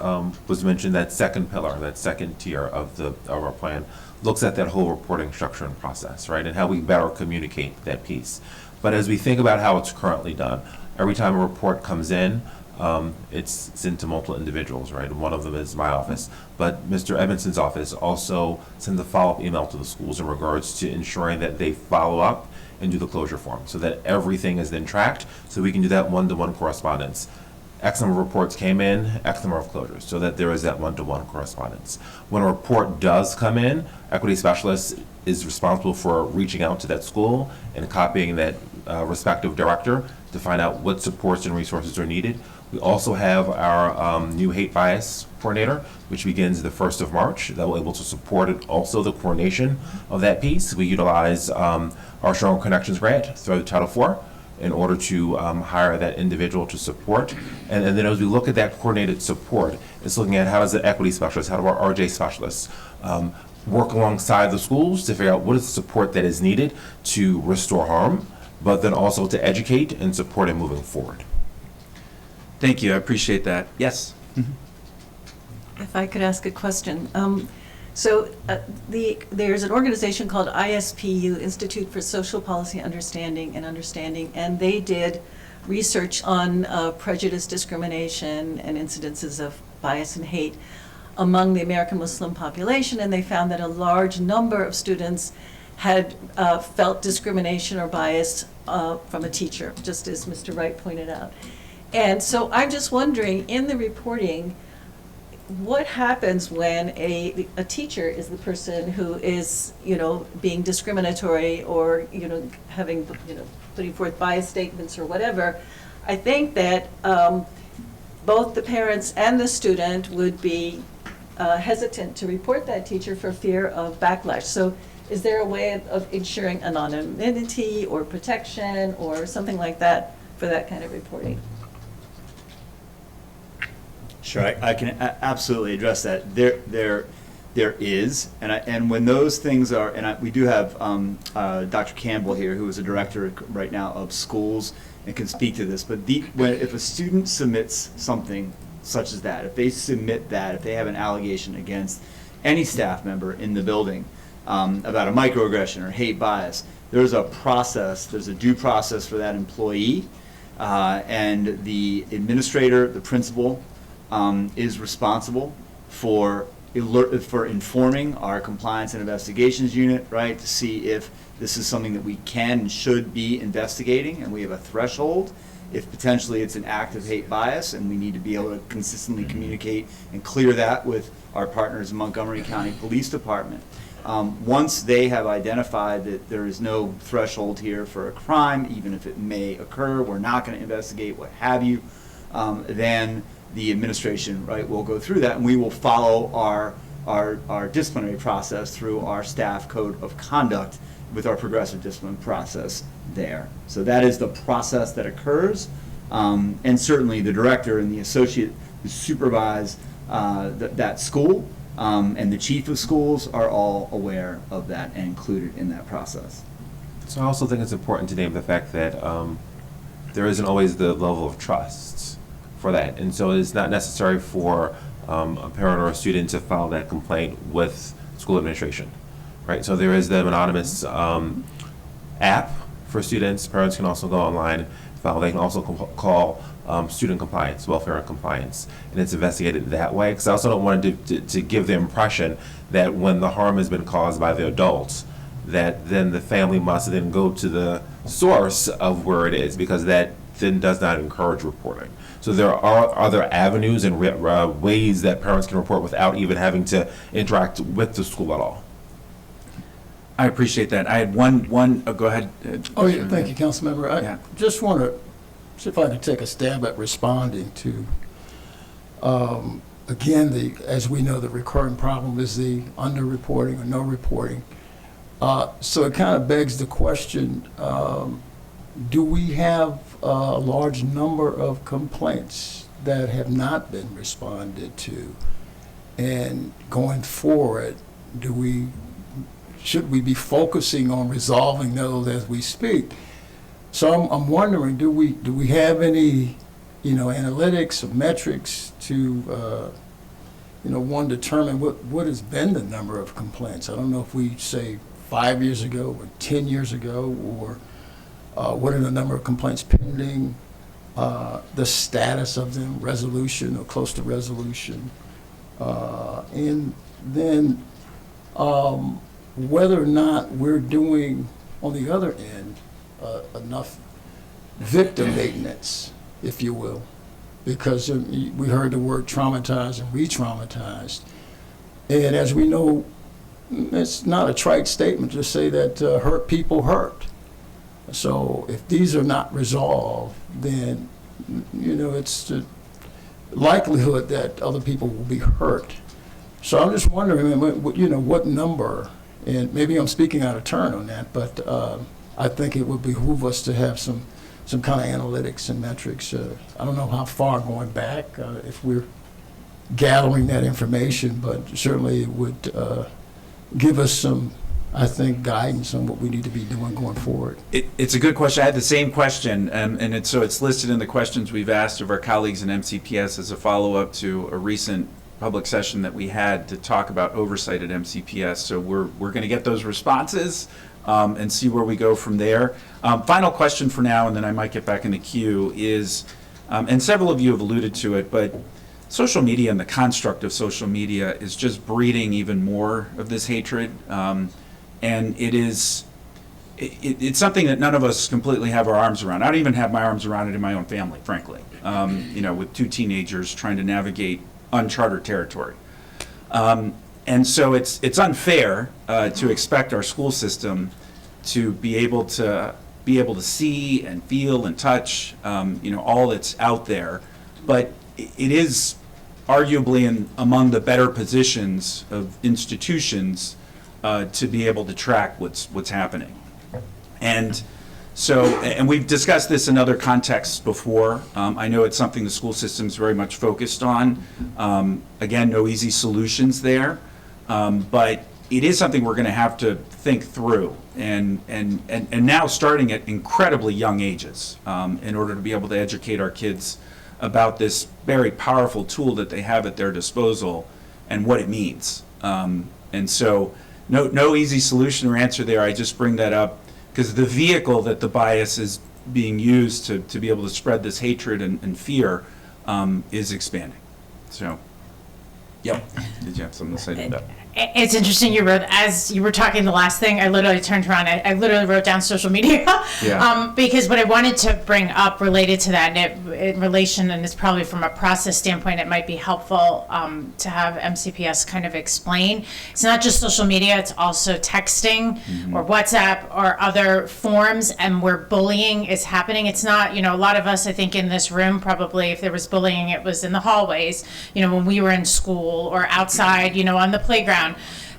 J: was mentioned, that second pillar, that second tier of our plan looks at that whole reporting structure and process, right? And how we better communicate that piece. But as we think about how it's currently done, every time a report comes in, it's sent to multiple individuals, right? One of them is my office, but Mr. Edmondson's office also sends a follow-up email to the schools in regards to ensuring that they follow up and do the closure form, so that everything is then tracked, so we can do that one-to-one correspondence. X number of reports came in, X number of closures, so that there is that one-to-one correspondence. When a report does come in, equity specialist is responsible for reaching out to that school and copying that respective director to find out what supports and resources are needed. We also have our new hate bias coordinator, which begins the 1st of March, that will able to support it, also the coordination of that piece. We utilize our Strong Connections grant through Title IV in order to hire that individual to support. And then as we look at that coordinated support, it's looking at how does the equity specialist, how do our RJ specialists work alongside the schools to figure out what is the support that is needed to restore harm, but then also to educate and support it moving forward.
K: Thank you. I appreciate that. Yes.
F: If I could ask a question. There's an organization called ISPU, Institute for Social Policy Understanding, and they did research on prejudice, discrimination, and incidences of bias and hate among the American Muslim population, and they found that a large number of students had felt discrimination or bias from a teacher, just as Mr. Wright pointed out. And so I'm just wondering, in the reporting, what happens when a teacher is the person who is, being discriminatory or, having, putting forth bias statements or whatever? I think that both the parents and the student would be hesitant to report that teacher for fear of backlash. So is there a way of ensuring anonymity or protection or something like that for that kind of reporting?
I: Sure, I can absolutely address that. There is, and when those things are, we do have Dr. Campbell here, who is a director right now of schools and can speak to this. But if a student submits something such as that, if they submit that, if they have an allegation against any staff member in the building about a microaggression or hate bias, there's a process, there's a due process for that employee, and the administrator, the principal, is responsible for informing our compliance and investigations unit, right, to see if this is something that we can and should be investigating, and we have a threshold if potentially it's an act of hate bias, and we need to be able to consistently communicate and clear that with our partners in Montgomery County Police Department. Once they have identified that there is no threshold here for a crime, even if it may occur, we're not going to investigate, what have you, then the administration, right, will go through that, and we will follow our disciplinary process through our staff code of conduct with our progressive discipline process there. So that is the process that occurs, and certainly the director and the associate who supervise that school and the chief of schools are all aware of that and included in that process.
J: So I also think it's important to name the fact that there isn't always the level of trust for that. And so it's not necessary for a parent or a student to file that complaint with school administration, right? So there is the anonymous app for students. Parents can also go online, file. They can also call student compliance, welfare and compliance, and it's investigated that way. Because I also don't want to give the impression that when the harm has been caused by the adults, that then the family must then go to the source of where it is, because that then does not encourage reporting. So there are other avenues and ways that parents can report without even having to interact with the school at all.
K: I appreciate that. I had one go ahead.
D: Oh, yeah, thank you, Councilmember. I
K: Yeah.
D: just want to see if I can take a stab at responding to, again, as we know, the recurring problem is the underreporting or no reporting. So it kind of begs the question, do we have a large number of complaints that have not been responded to? And going forward, should we be focusing on resolving those as we speak? So I'm wondering, do we have any, analytics or metrics to, one, determine what has been the number of complaints? I don't know if we say 5 years ago or 10 years ago, or what are the number of complaints pending, the status of them, resolution or close to resolution, and then whether or not we're doing, on the other end, enough victim maintenance, if you will, because we heard the word traumatized and re-traumatized. And as we know, it's not a trite statement to say that hurt people hurt. So if these are not resolved, then, it's the likelihood that other people will be hurt. So I'm just wondering, what number, and maybe I'm speaking out of turn on that, but I think it would behoove us to have some kind of analytics and metrics. I don't know how far going back, if we're gathering that information, but certainly it would give us some, I think, guidance on what we need to be doing going forward.
K: It's a good question. I had the same question, and it's listed in the questions we've asked of our colleagues in MCPS as a follow-up to a recent public session that we had to talk about oversight at MCPS. So we're going to get those responses and see where we go from there. Final question for now, and then I might get back in the queue, is, and several of you have alluded to it, but social media and the construct of social media is just breeding even more of this hatred. And it's something that none of us completely have our arms around. I don't even have my arms around it in my own family, frankly, with two teenagers trying to navigate uncharted territory. And so it's unfair to expect our school system to be able to see and feel and touch, all that's out there. But it is arguably among the better positions of institutions to be able to track what's happening. And so, and we've discussed this in other contexts before. I know it's something the school system's very much focused on. Again, no easy solutions there, but it is something we're going to have to think through, and now starting at incredibly young ages, in order to be able to educate our kids about this very powerful tool that they have at their disposal and what it means. And so, no easy solution or answer there. I just bring that up because the vehicle that the bias is being used to be able to spread this hatred and fear is expanding. So, yep. Did you have something to say to that?
C: It's interesting as you were talking the last thing, I literally turned around, I literally wrote down social media.
K: Yeah.
C: Because what I wanted to bring up related to that, and in relation, and it's probably from a process standpoint, it might be helpful to have MCPS kind of explain. It's not just social media, it's also texting or WhatsApp or other forms, and where bullying is happening. It's not, a lot of us, I think, in this room, probably, if there was bullying, it was in the hallways, when we were in school or outside, on the playground.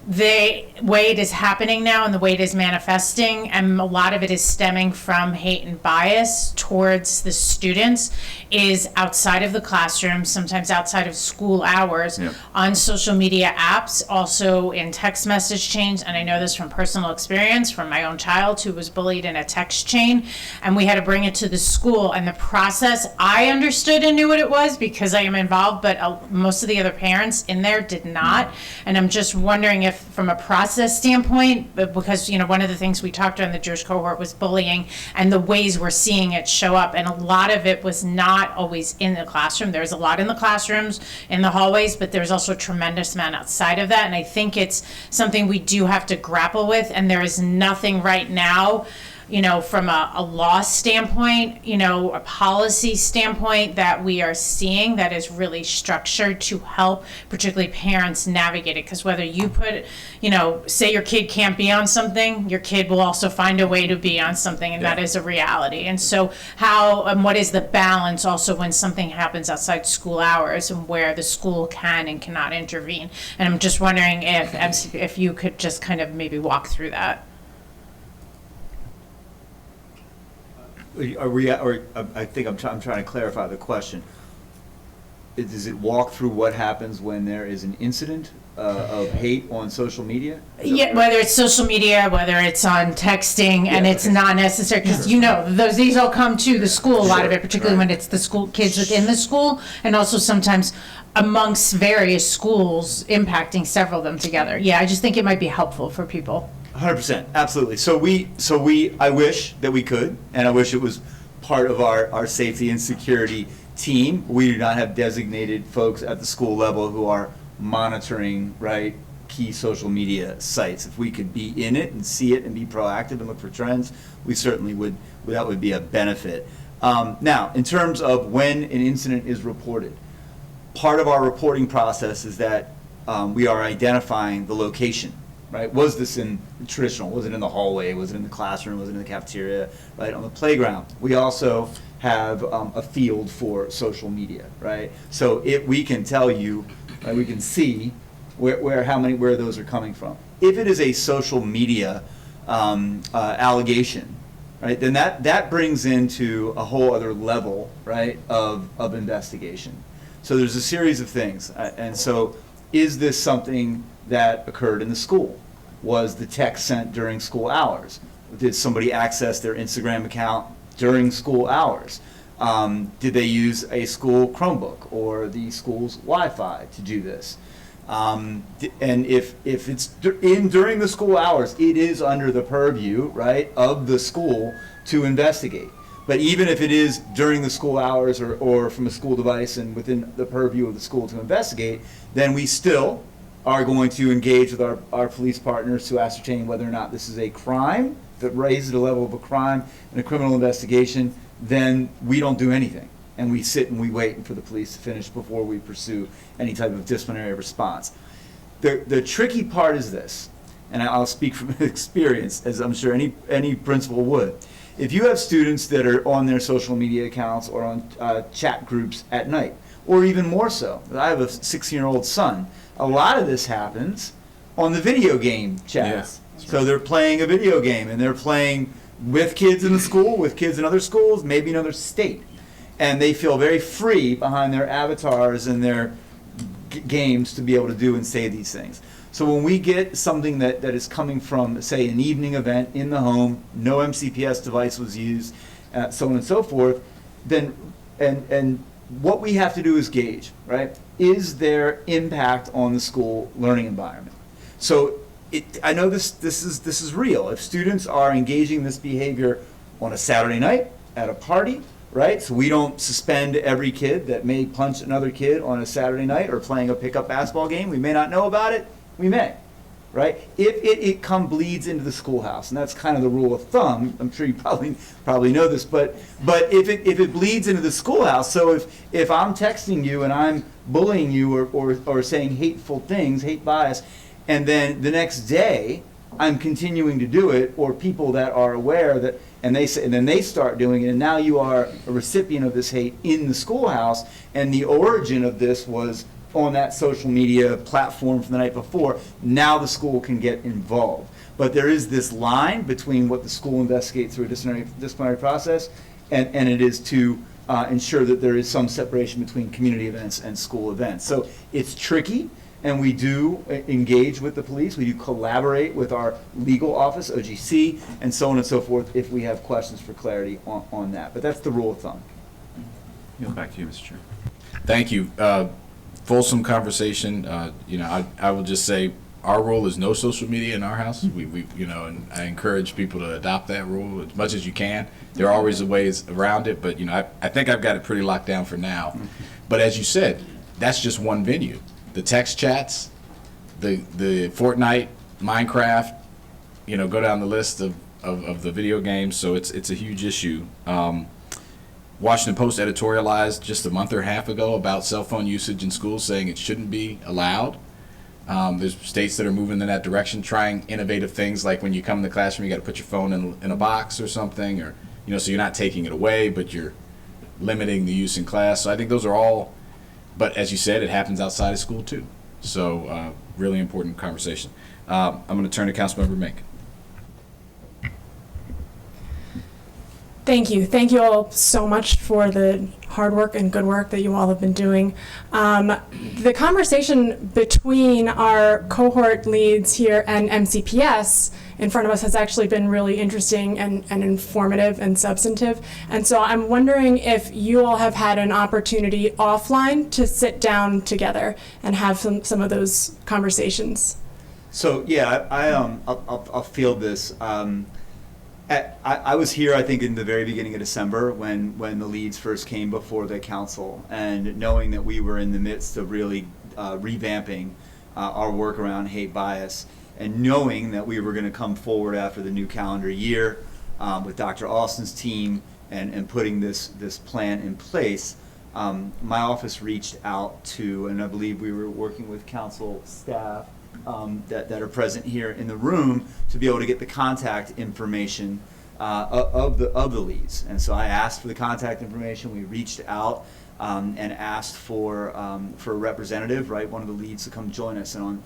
C: the way it is happening now and the way it is manifesting, and a lot of it is stemming from hate and bias towards the students, is outside of the classroom, sometimes outside of school hours,
K: Yep.
C: on social media apps, also in text message chains. And I know this from personal experience from my own child who was bullied in a text chain, and we had to bring it to the school. And the process, I understood and knew what it was because I am involved, but most of the other parents in there did not. And I'm just wondering if, from a process standpoint, because, you know, one of the things we talked about in the Jewish cohort was bullying and the ways we're seeing it show up. And a lot of it was not always in the classroom. There's a lot in the classrooms, in the hallways, but there's also a tremendous amount outside of that. And I think it's something we do have to grapple with. And there is nothing right now, you know, from a law standpoint, you know, a policy standpoint that we are seeing that is really structured to help particularly parents navigate it. Because whether you put, you know, say your kid can't be on something, your kid will also find a way to be on something, and that is a reality. And so how, and what is the balance also when something happens outside school hours and where the school can and cannot intervene? And I'm just wondering if you could just kind of maybe walk through that.
I: Are we, or I think I'm trying to clarify the question. Does it walk through what happens when there is an incident of hate on social media?
C: Yeah, whether it's social media, whether it's on texting, and
I: Yeah,
C: it's
I: okay.
C: not necessary, because you know, these all come to the school, a lot of
I: Sure,
C: it, particularly
I: right.
C: when it's the school, kids within the school, and also sometimes amongst various schools, impacting several of them together. Yeah, I just think it might be helpful for people.
I: 100%, absolutely. I wish that we could, and I wish it was part of our safety and security team. We do not have designated folks at the school level who are monitoring, right, key social media sites. If we could be in it and see it and be proactive and look for trends, we certainly would, that would be a benefit. Now, in terms of when an incident is reported, part of our reporting process is that we are identifying the location. Right? Was this in traditional? Was it in the hallway? Was it in the classroom? Was it in the cafeteria? Right? On the playground. We also have a field for social media. Right? So we can tell you, right, we can see where those are coming from. If it is a social media allegation, right, then that brings into a whole other level, right, of investigation. So there's a series of things, and so is this something that occurred in the school? Was the text sent during school hours? Did somebody access their Instagram account during school hours? Did they use a school Chromebook or the school's Wi-Fi to do this? And if it's during the school hours, it is under the purview, right, of the school to investigate. But even if it is during the school hours or from a school device and within the purview of the school to investigate, then we still are going to engage with our police partners to ascertain whether or not this is a crime. If it raises the level of a crime in a criminal investigation, then we don't do anything. And we sit and we wait for the police to finish before we pursue any type of disciplinary response. The tricky part is this, and I'll speak from experience, as I'm sure any principal would. If you have students that are on their social media accounts or on chat groups at night, or even more so, I have a 16-year-old son, a lot of this happens on the video game chats.
A: Yeah,
I: so they're playing a video game, and they're playing with kids in the school, with kids in other schools, maybe another state. And they feel very free behind their avatars and their games to be able to do and say these things. So when we get something that is coming from, say, an evening event in the home, no MCPS device was used, so on and so forth, then, and what we have to do is gauge, right? Is there impact on the school learning environment? So I know this is real. If students are engaging this behavior on a Saturday night at a party, right? So we don't suspend every kid that may punch another kid on a Saturday night or playing a pickup basketball game. We may not know about it. We may, right? If it bleeds into the schoolhouse, and that's kind of the rule of thumb. I'm sure you probably know this, but if it bleeds into the schoolhouse, so if I'm texting you and I'm bullying you or saying hateful things, hate bias, and then the next day I'm continuing to do it, or people that are aware that, and then they start doing it, and now you are a recipient of this hate in the schoolhouse, and the origin of this was on that social media platform from the night before, now the school can get involved. But there is this line between what the school investigates through a disciplinary process, and it is to ensure that there is some separation between community events and school events. So it's tricky, and we do engage with the police. We do collaborate with our legal office, OGC, and so on and so forth if we have questions for clarity on that. But that's the rule of thumb.
K: Yield back to you, Mr. Chair.
A: Thank you. Fulsome conversation. I will just say our rule is no social media in our house. We and I encourage people to adopt that rule as much as you can. There are always ways around it, but I think I've got it pretty locked down for now. But as you said, that's just one venue. The text chats, the Fortnite, Minecraft, go down the list of the video games. So it's a huge issue. Washington Post editorialized just a month or a half ago about cell phone usage in schools, saying it shouldn't be allowed. There's states that are moving in that direction, trying innovative things like when you come in the classroom, you got to put your phone in a box or something, or so you're not taking it away, but you're limiting the use in class. So I think those are all. But as you said, it happens outside of school too. So really important conversation. I'm going to turn to Councilmember Mink.
L: Thank you. Thank you all so much for the hard work and good work that you all have been doing. The conversation between our cohort leads here and MCPS in front of us has actually been really interesting and informative and substantive. And so I'm wondering if you all have had an opportunity offline to sit down together and have some of those conversations.
I: So yeah, I'll field this. I was here, I think, in the very beginning of December when the leads first came before the council, and knowing that we were in the midst of really revamping our work around hate bias, and knowing that we were going to come forward after the new calendar year with Dr. Austin's team and putting this plan in place, my office reached out to, and I believe we were working with council staff that are present here in the room to be able to get the contact information of the leads. And so I asked for the contact information. We reached out and asked for a representative, right, one of the leads to come join us. And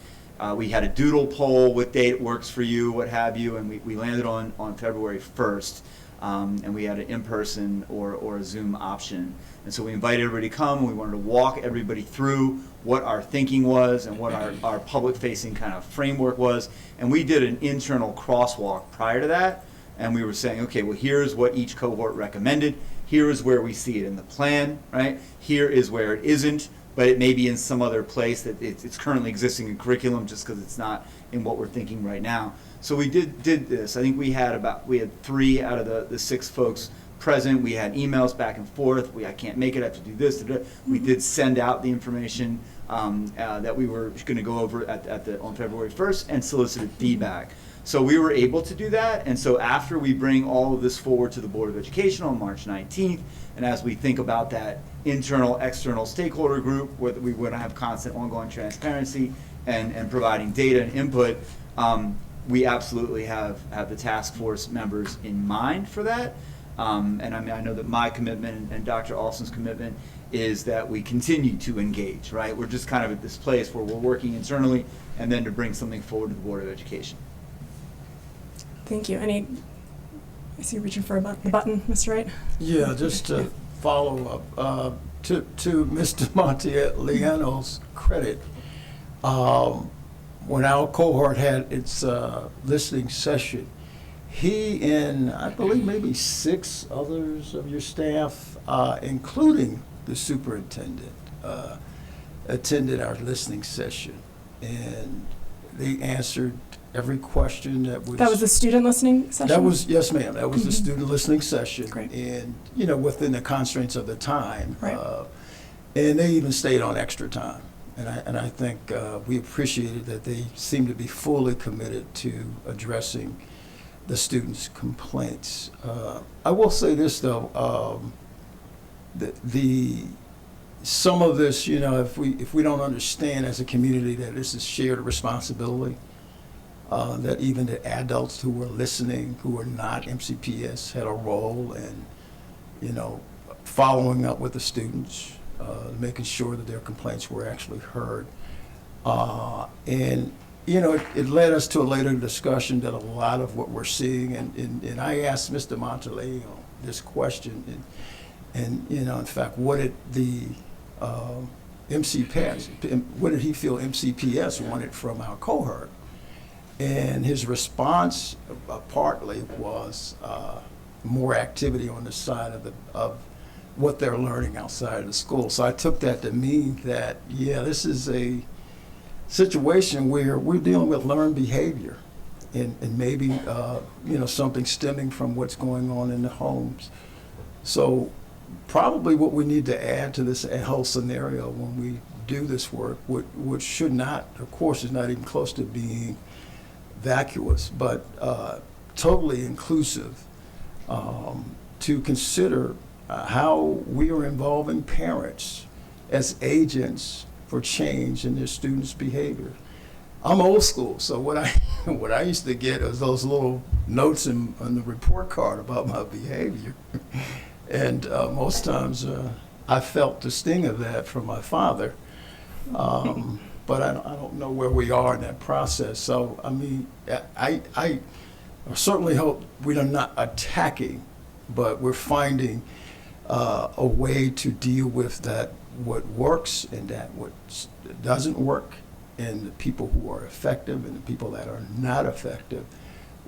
I: we had a doodle poll, what date works for you, what have you, and we landed on February 1st. And we had an in-person or a Zoom option. And so we invited everybody to come. We wanted to walk everybody through what our thinking was and what our public-facing kind of framework was. And we did an internal crosswalk prior to that. And we were saying, okay, well, here's what each cohort recommended. Here is where we see it in the plan, right? Here is where it isn't, but it may be in some other place that it's currently existing in curriculum just because it's not in what we're thinking right now. So we did this. I think we had 3 out of the 6 folks present. We had emails back and forth. I can't make it. I have to do this. We did send out the information that we were going to go over on February 1st and solicited feedback. So we were able to do that. And so after we bring all of this forward to the Board of Education on March 19th, and as we think about that internal, external stakeholder group where we want to have constant ongoing transparency and providing data and input, we absolutely have the task force members in mind for that. And I mean, I know that my commitment and Dr. Alston's commitment is that we continue to engage, right? We're just kind of at this place where we're working internally and then to bring something forward to the Board of Education.
L: Thank you. I see you reaching for the button, Mr. Wright.
D: Yeah, just to follow up, to Mr. Monteliano's credit, when our cohort had its listening session, he and I believe maybe 6 others of your staff, including the superintendent, attended our listening session, and they answered every question that was.
L: That was the student listening session?
D: That was, yes, ma'am. That was the student listening session.
L: Great.
D: And, within the constraints of the time.
L: Right.
D: And they even stayed on extra time. And I think we appreciated that they seemed to be fully committed to addressing the students' complaints. I will say this, though. Some of this, if we don't understand as a community that this is shared responsibility, that even the adults who were listening, who were not MCPS, had a role in, following up with the students, making sure that their complaints were actually heard. And, you know, it led us to a later discussion that a lot of what we're seeing, and I asked Mr. Montgomery this question, and, you know, in fact, what did the what did he feel MCPS wanted from our cohort? And his response partly was more activity on the side of what they're learning outside of the school. So I took that to mean that, yeah, this is a situation where we're dealing with learned behavior and maybe, you know, something stemming from what's going on in the homes. So probably what we need to add to this whole scenario when we do this work, which should not, of course, is not even close to being vacuous, but totally inclusive, to consider how we are involving parents as agents for change in their students' behavior. I'm old school, so what I used to get was those little notes on the report card about my behavior, and most times I felt the sting of that from my father. But I don't know where we are in that process. So, I mean, I certainly hope we are not attacking, but we're finding a way to deal with that, what works and that what doesn't work, and the people who are effective and the people that are not effective,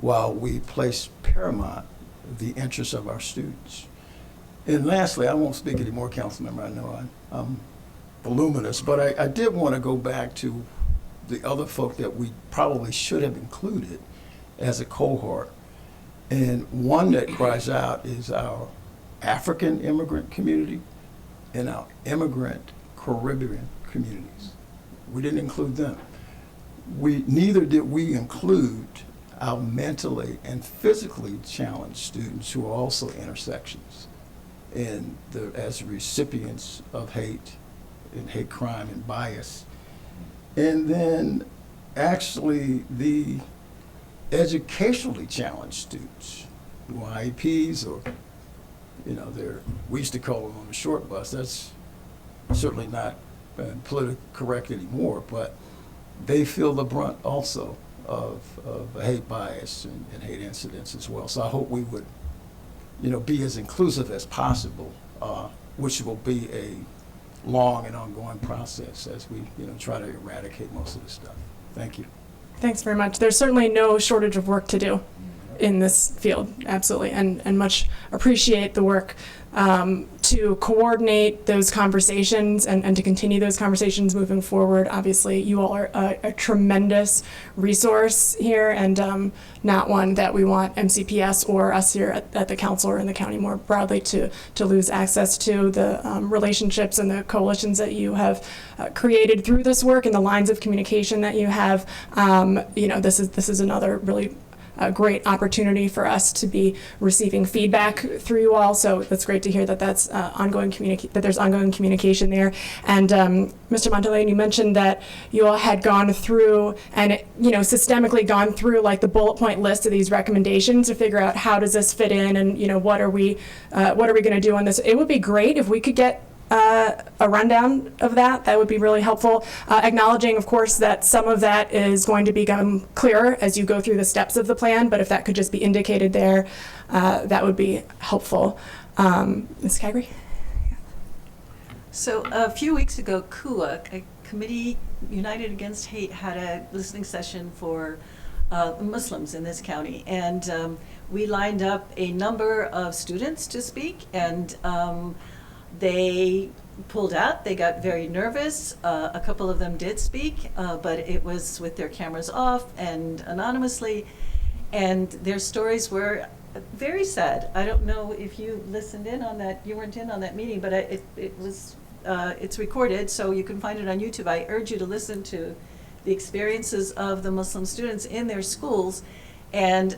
D: while we place paramount the interests of our students. And lastly, I won't speak anymore, council member. I know I'm voluminous, but I did want to go back to the other folk that we probably should have included as a cohort. And one that cries out is our African immigrant community and our immigrant Caribbean communities. We didn't include them. Neither did we include our mentally and physically challenged students who are also intersections and as recipients of hate and hate crime and bias. And then actually the educationally challenged students, who are IEPs, or, you know, we used to call them on the short bus. That's certainly not politically correct anymore, but they feel the brunt also of hate bias and hate incidents as well. So I hope we would, you know, be as inclusive as possible, which will be a long and ongoing process as we, you know, try to eradicate most of this stuff. Thank you.
L: Thanks very much. There's certainly no shortage of work to do in this field, absolutely, and much appreciate the work to coordinate those conversations and to continue those conversations moving forward. Obviously, you all are a tremendous resource here, and not one that we want MCPS or us here at the council or in the county more broadly to lose access to. The relationships and the coalitions that you have created through this work and the lines of communication that you have, you know, this is another really a great opportunity for us to be receiving feedback through you all. So that's great to hear that there's ongoing communication there. And Mr. Montgomery, you mentioned that you all had gone through and, you know, systemically gone through like the bullet point list of these recommendations to figure out how does this fit in, and, you know, what are we going to do on this. It would be great if we could get a rundown of that. That would be really helpful. Acknowledging, of course, that some of that is going to become clearer as you go through the steps of the plan, but if that could just be indicated there, that would be helpful. Ms. Cagri?
F: So a few weeks ago, CUA, a Committee United Against Hate, had a listening session for Muslims in this county, and we lined up a number of students to speak, and they pulled out. They got very nervous. A couple of them did speak, but it was with their cameras off and anonymously, and their stories were very sad. I don't know if you listened in on that. You weren't in on that meeting, but it's recorded, so you can find it on YouTube. I urge you to listen to the experiences of the Muslim students in their schools, and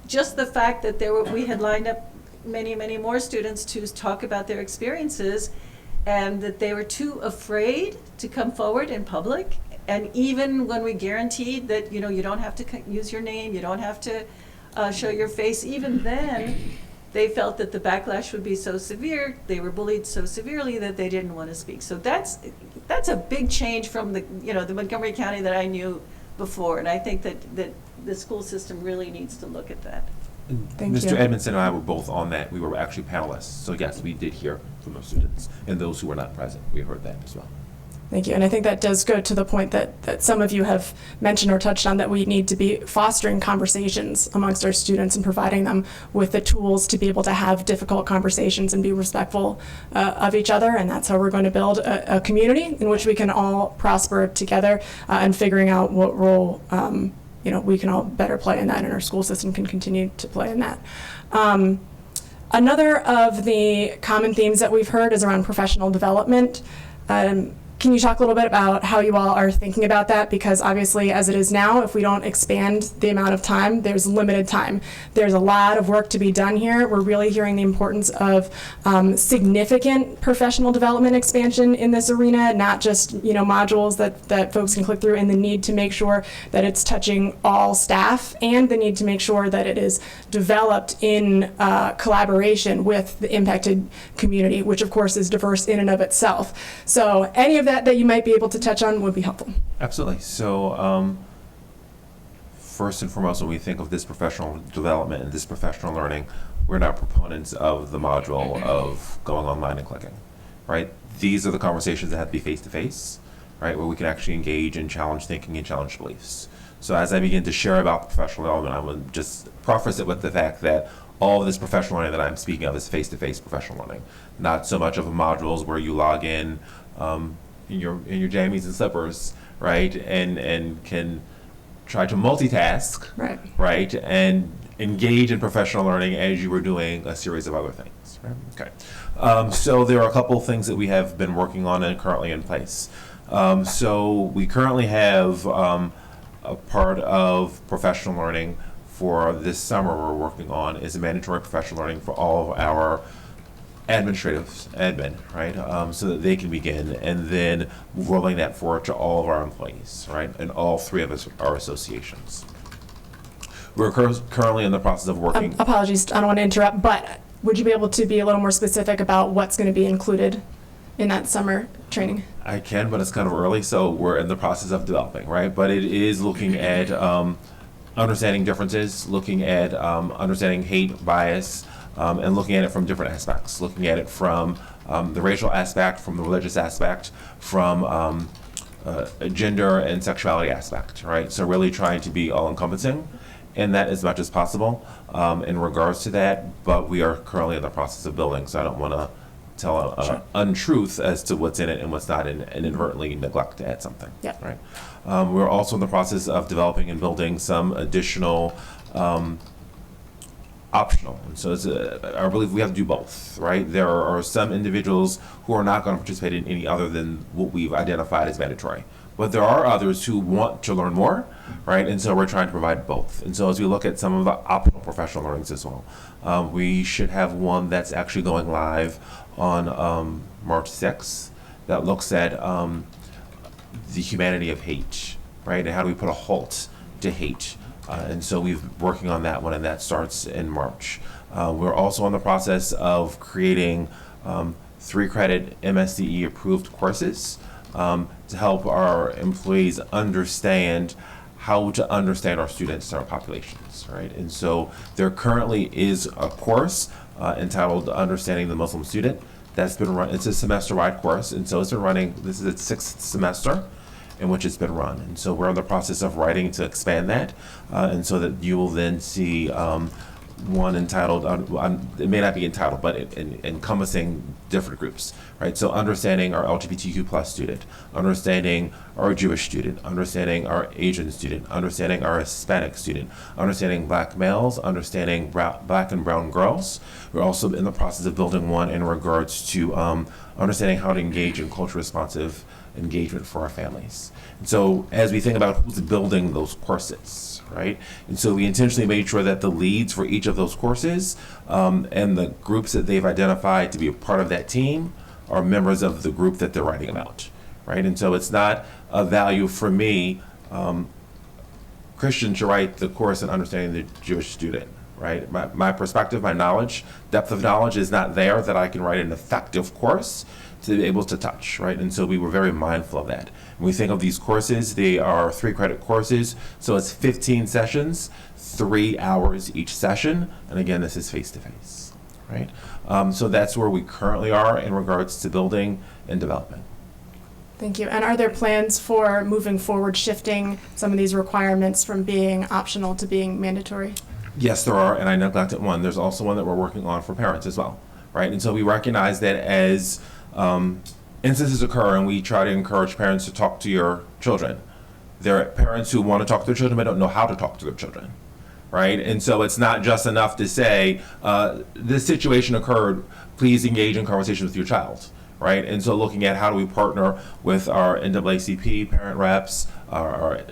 F: just the fact that we had lined up many more students to talk about their experiences, and that they were too afraid to come forward in public. And even when we guaranteed that, you know, you don't have to use your name, you don't have to show your face, even then they felt that the backlash would be so severe, they were bullied so severely that they didn't want to speak. So that's a big change from the Montgomery County that I knew before, and I think that the school system really needs to look at that.
L: Thank
J: Mr.
L: you.
J: Edmondson and I were both on that. We were actually panelists. So yes, we did hear from those students and those who were not present. We heard that as well.
L: Thank you. And I think that does go to the point that some of you have mentioned or touched on, that we need to be fostering conversations amongst our students and providing them with the tools to be able to have difficult conversations and be respectful of each other. And that's how we're going to build a community in which we can all prosper together, and figuring out what role we can all better play in that, and our school system can continue to play in that. Another of the common themes that we've heard is around professional development. Can you talk a little bit about how you all are thinking about that? Because obviously, as it is now, if we don't expand the amount of time, there's limited time. There's a lot of work to be done here. We're really hearing the importance of significant professional development expansion in this arena, not just modules that folks can click through, and the need to make sure that it's touching all staff, and the need to make sure that it is developed in collaboration with the impacted community, which of course is diverse in and of itself. So any of that you might be able to touch on would be helpful.
J: Absolutely. So first and foremost, when we think of this professional development and this professional learning, we're not proponents of the module of going online and clicking, right? These are the conversations that have to be face-to-face, right, where we can actually engage and challenge thinking and challenge beliefs. So as I begin to share about professional development, I will just preface it with the fact that all of this professional learning that I'm speaking of is face-to-face professional learning, not so much of modules where you log in in your jammies and slippers, right, and can try to multitask, right, and engage in professional learning as you were doing a series of other things, right? Okay. So there are a couple of things that we have been working on and currently in place. So we currently have a part of professional learning for this summer we're working on is a mandatory professional learning for all of our admin, right? So that they can begin, and then rolling that forward to all of our employees, right? And all three of us, our associations. We're currently in the process of working.
L: Apologies, I don't want to interrupt, but would you be able to be a little more specific about what's going to be included in that summer training?
J: I can, but it's kind of early, so we're in the process of developing, right? But it is looking at understanding differences, looking at understanding hate, bias, and looking at it from different aspects, looking at it from the racial aspect, from the religious aspect, from a gender and sexuality aspect, right? So really trying to be all-encompassing in that as much as possible in regards to that, but we are currently in the process of building, so I don't want to tell an untruth as to what's in it and what's not, and inadvertently neglect to add something, right? We're also in the process of developing and building some additional optional. And so I believe we have to do both, right? There are some individuals who are not going to participate in any other than what we've identified as mandatory. But there are others who want to learn more, right? And so we're trying to provide both. And so as we look at some of the optional professional learnings as well, we should have one that's actually going live on March 6th that looks at the humanity of hate, right? And how do we put a halt to hate? And so we've been working on that one, and that starts in March. We're also in the process of creating 3-credit MSDE approved courses to help our employees understand how to understand our students and our populations, right? And so there currently is a course entitled Understanding the Muslim Student that's been run. It's a semester-wide course, and so it's been running. This is its 6th semester in which it's been run. And so we're in the process of writing to expand that, and so that you will then see one entitled, it may not be entitled, but encompassing different groups, right? So understanding our LGBTQ plus student, understanding our Jewish student, understanding our Asian student, understanding our Hispanic student, understanding Black males, understanding Black and brown girls. We're also in the process of building one in regards to understanding how to engage in culture responsive engagement for our families. And so as we think about who's building those courses, right? And so we intentionally made sure that the leads for each of those courses and the groups that they've identified to be a part of that team are members of the group that they're writing about, right? And so it's not a value for me, Christian, to write the course on understanding the Jewish student, right? My perspective, my knowledge, depth of knowledge is not there that I can write an effective course to be able to touch, right? And so we were very mindful of that. When we think of these courses, they are 3-credit courses, so it's 15 sessions, 3 hours each session, and again, this is face-to-face, right? So that's where we currently are in regards to building and development.
L: Thank you. And are there plans for moving forward, shifting some of these requirements from being optional to being mandatory?
J: Yes, there are, and I neglected one. There's also one that we're working on for parents as well, right? And so we recognize that as instances occur and we try to encourage parents to talk to your children, there are parents who want to talk to their children but don't know how to talk to their children, right? And so it's not just enough to say, this situation occurred, please engage in conversation with your child, right? And so looking at how do we partner with our NAACP parent reps, our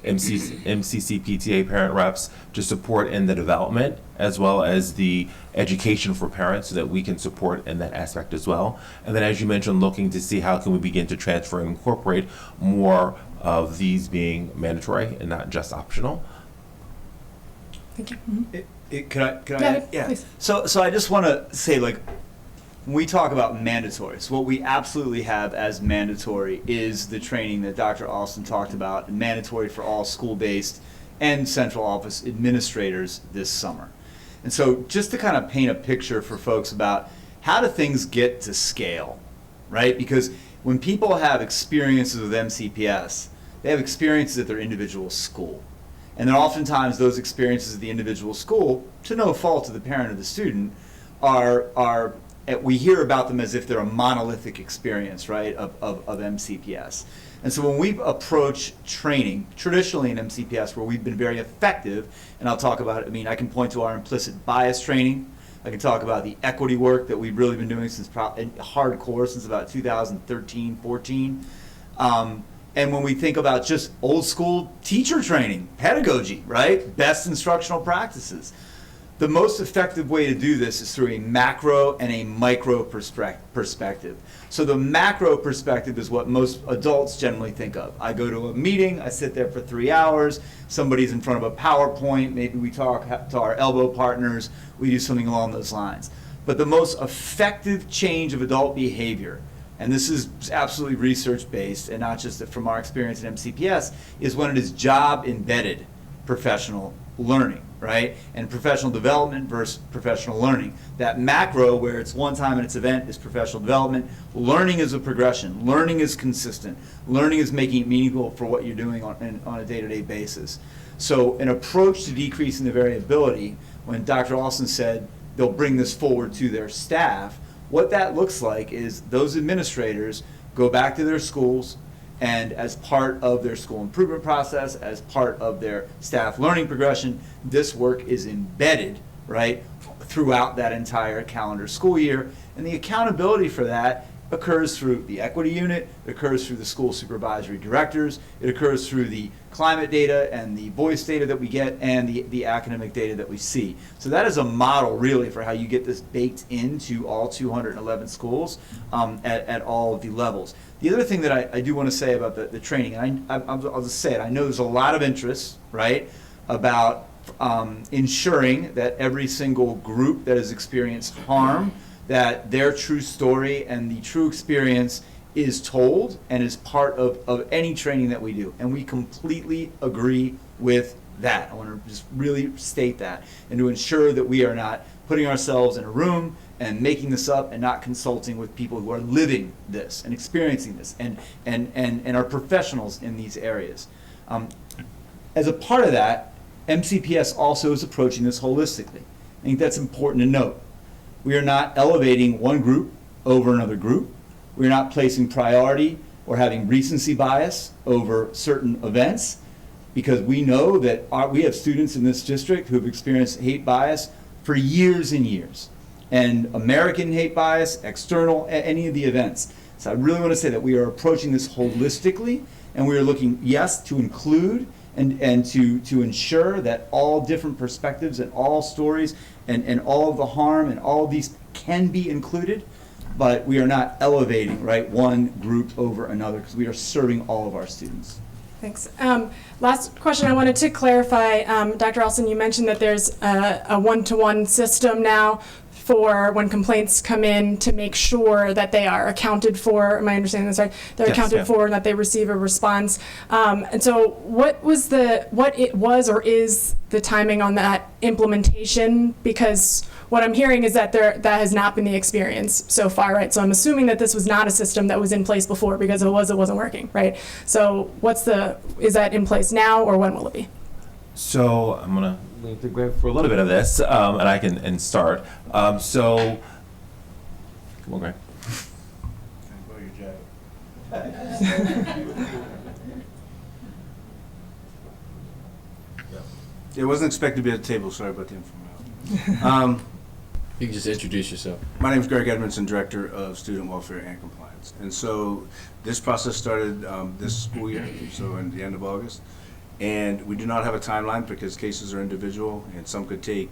J: MCCPTA parent reps to support in the development as well as the education for parents so that we can support in that aspect as well. And then as you mentioned, looking to see how can we begin to transfer and incorporate more of these being mandatory and not just optional.
L: Thank you.
I: Could I
L: Yeah,
I: add? Yeah.
L: please.
I: So I just want to say, like, when we talk about mandatories, what we absolutely have as mandatory is the training that Dr. Alston talked about, mandatory for all school-based and central office administrators this summer. And so just to kind of paint a picture for folks about how do things get to scale, right? Because when people have experiences with MCPS, they have experiences at their individual school. And then oftentimes those experiences at the individual school, to no fault of the parent or the student, are we hear about them as if they're a monolithic experience, right, of MCPS. And so when we approach training, traditionally in MCPS, where we've been very effective, and I'll talk about it, I mean, I can point to our implicit bias training, I can talk about the equity work that we've really been doing since hardcore since about 2013, 14. And when we think about just old school teacher training, pedagogy, right, best instructional practices, the most effective way to do this is through a macro and a micro perspective. So the macro perspective is what most adults generally think of. I go to a meeting, I sit there for 3 hours, somebody's in front of a PowerPoint, maybe we talk to our elbow partners, we do something along those lines. But the most effective change of adult behavior, and this is absolutely research-based and not just from our experience in MCPS, is when it is job-embedded professional learning, right? And professional development versus professional learning. That macro, where it's one time and its event, is professional development. Learning is a progression. Learning is consistent. Learning is making it meaningful for what you're doing on a day-to-day basis. So an approach to decreasing the variability, when Dr. Alston said they'll bring this forward to their staff, what that looks like is those administrators go back to their schools, and as part of their school improvement process, as part of their staff learning progression, this work is embedded, right, throughout that entire calendar school year. And the accountability for that occurs through the equity unit, it occurs through the school supervisory directors, it occurs through the climate data and the voice data that we get and the academic data that we see. So that is a model really for how you get this baked into all 211 schools at all of the levels. The other thing that I do want to say about the training, and I'll just say it, I know there's a lot of interest, right, about ensuring that every single group that has experienced harm, that their true story and the true experience is told and is part of any training that we do. And we completely agree with that. I want to just really state that, and to ensure that we are not putting ourselves in a room and making this up and not consulting with people who are living this and experiencing this and are professionals in these areas. As a part of that, MCPS also is approaching this holistically. I think that's important to note. We are not elevating one group over another group. We're not placing priority or having recency bias over certain events, because we know that we have students in this district who have experienced hate bias for years and years. And American hate bias, external, any of the events. So I really want to say that we are approaching this holistically, and we are looking, yes, to include and to ensure that all different perspectives and all stories and all of the harm and all of these can be included, but we are not elevating, right, one group over another, because we are serving all of our students.
L: Thanks. Last question I wanted to clarify, Dr. Elson, you mentioned that there's a one-to-one system now for when complaints come in to make sure that they are accounted for. Am I understanding this right? They're
J: Yes,
L: accounted
J: yeah.
L: for and that they receive a response. And so what it was or is the timing on that implementation? Because what I'm hearing is that that has not been the experience so far, right? So I'm assuming that this was not a system that was in place before, because if it was, it wasn't working, right? So is that in place now, or when will it be?
J: So I'm gonna leave to Greg for a little bit of this, and I can start. So, come on, Greg.
M: It wasn't expected to be at the table. Sorry about the informality.
A: You can just introduce yourself.
M: My name is Greg Edmondson, Director of Student Welfare and Compliance. And so this process started this school year, so in the end of August. And we do not have a timeline because cases are individual, and some could take,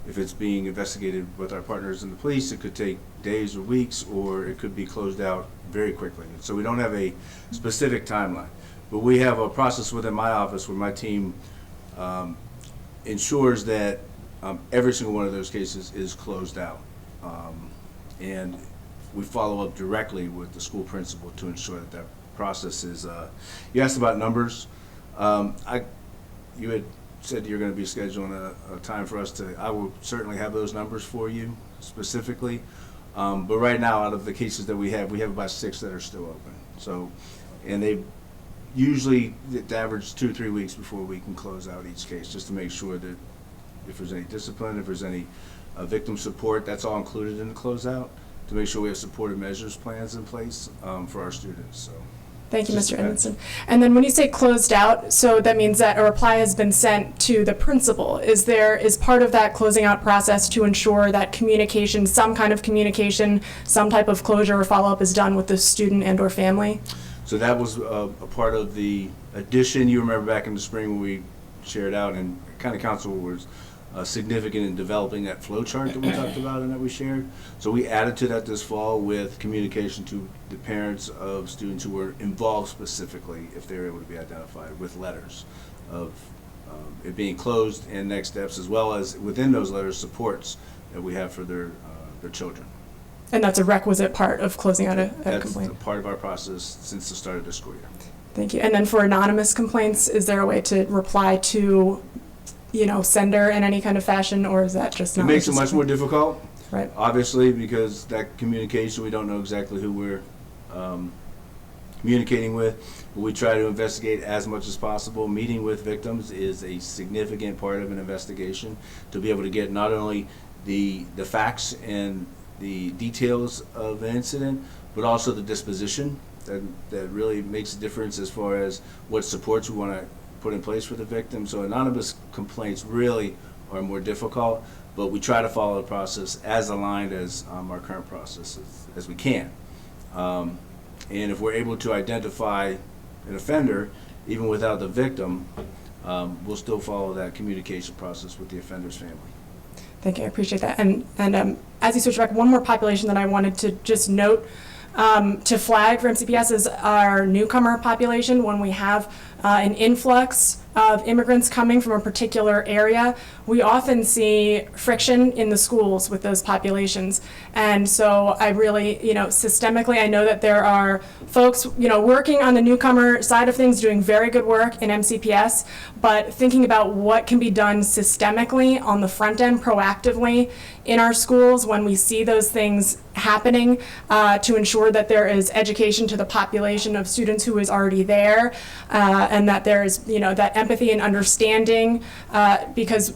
M: if it's being investigated with our partners in the police, it could take days or weeks, or it could be closed out very quickly. So we don't have a specific timeline. But we have a process within my office where my team ensures that every single one of those cases is closed out. And we follow up directly with the school principal to ensure that that process is, you asked about numbers. You had said you're going to be scheduling a time for us I will certainly have those numbers for you specifically. But right now, out of the cases that we have about 6 that are still open. So, and they usually average 2 or 3 weeks before we can close out each case, just to make sure that if there's any discipline, if there's any victim support, that's all included in the closeout, to make sure we have supportive measures plans in place for our students. So.
L: Thank you, Mr. Edmondson. And then when you say closed out, so that means that a reply has been sent to the principal. Is part of that closing out process to ensure that communication, some kind of communication, some type of closure or follow-up is done with the student and or family?
M: So that was a part of the addition. You remember back in the spring when we shared out, and County Council was significant in developing that flow chart that we talked about and that we shared. So we added to that this fall with communication to the parents of students who were involved specifically, if they were able to be identified, with letters of it being closed and next steps, as well as within those letters supports that we have for their children.
L: And that's a requisite part of closing out a complaint?
M: That's a part of our process since the start of the school year.
L: Thank you. And then for anonymous complaints, is there a way to reply to, sender in any kind of fashion, or is that just not?
M: It makes it much more difficult,
L: right?
M: Obviously, because that communication, we don't know exactly who we're communicating with. But we try to investigate as much as possible. Meeting with victims is a significant part of an investigation, to be able to get not only the facts and the details of an incident, but also the disposition that really makes a difference as far as what supports we want to put in place for the victim. So anonymous complaints really are more difficult, but we try to follow the process as aligned as our current process as we can. And if we're able to identify an offender, even without the victim, we'll still follow that communication process with the offender's family.
L: Thank you, I appreciate that. And as you switch back, one more population that I wanted to just note to flag for MCPS is our newcomer population. When we have an influx of immigrants coming from a particular area, we often see friction in the schools with those populations. And so I really, systemically, I know that there are folks, working on the newcomer side of things, doing very good work in MCPS, but thinking about what can be done systemically on the front end, proactively in our schools when we see those things happening, to ensure that there is education to the population of students who is already there, and that there is, that empathy and understanding, because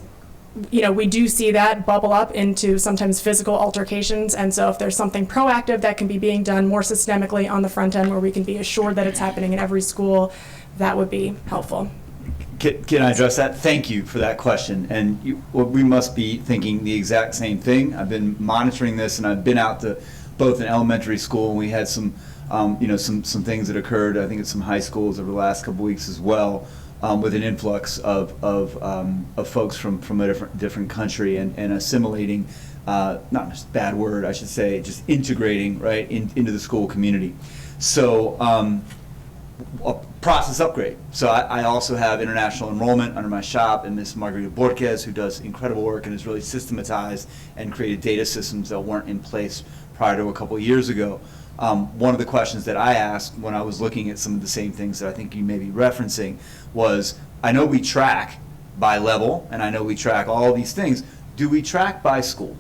L: we do see that bubble up into sometimes physical altercations. And so if there's something proactive that can be being done more systemically on the front end, where we can be assured that it's happening in every school, that would be helpful.
I: Can I address that? Thank you for that question. And we must be thinking the exact same thing. I've been monitoring this, and I've been out to both an elementary school, and we had some things that occurred, I think at some high schools over the last couple weeks as well, with an influx of folks from a different country and assimilating, not just a bad word, I should say, just integrating right into the school community. So process upgrade. So I also have international enrollment under my shop, and Ms. Margarita Borges, who does incredible work and has really systematized and created data systems that weren't in place prior to a couple of years ago. One of the questions that I asked when I was looking at some of the same things that I think you may be referencing was, I know we track by level, and I know we track all these things. Do we track by school?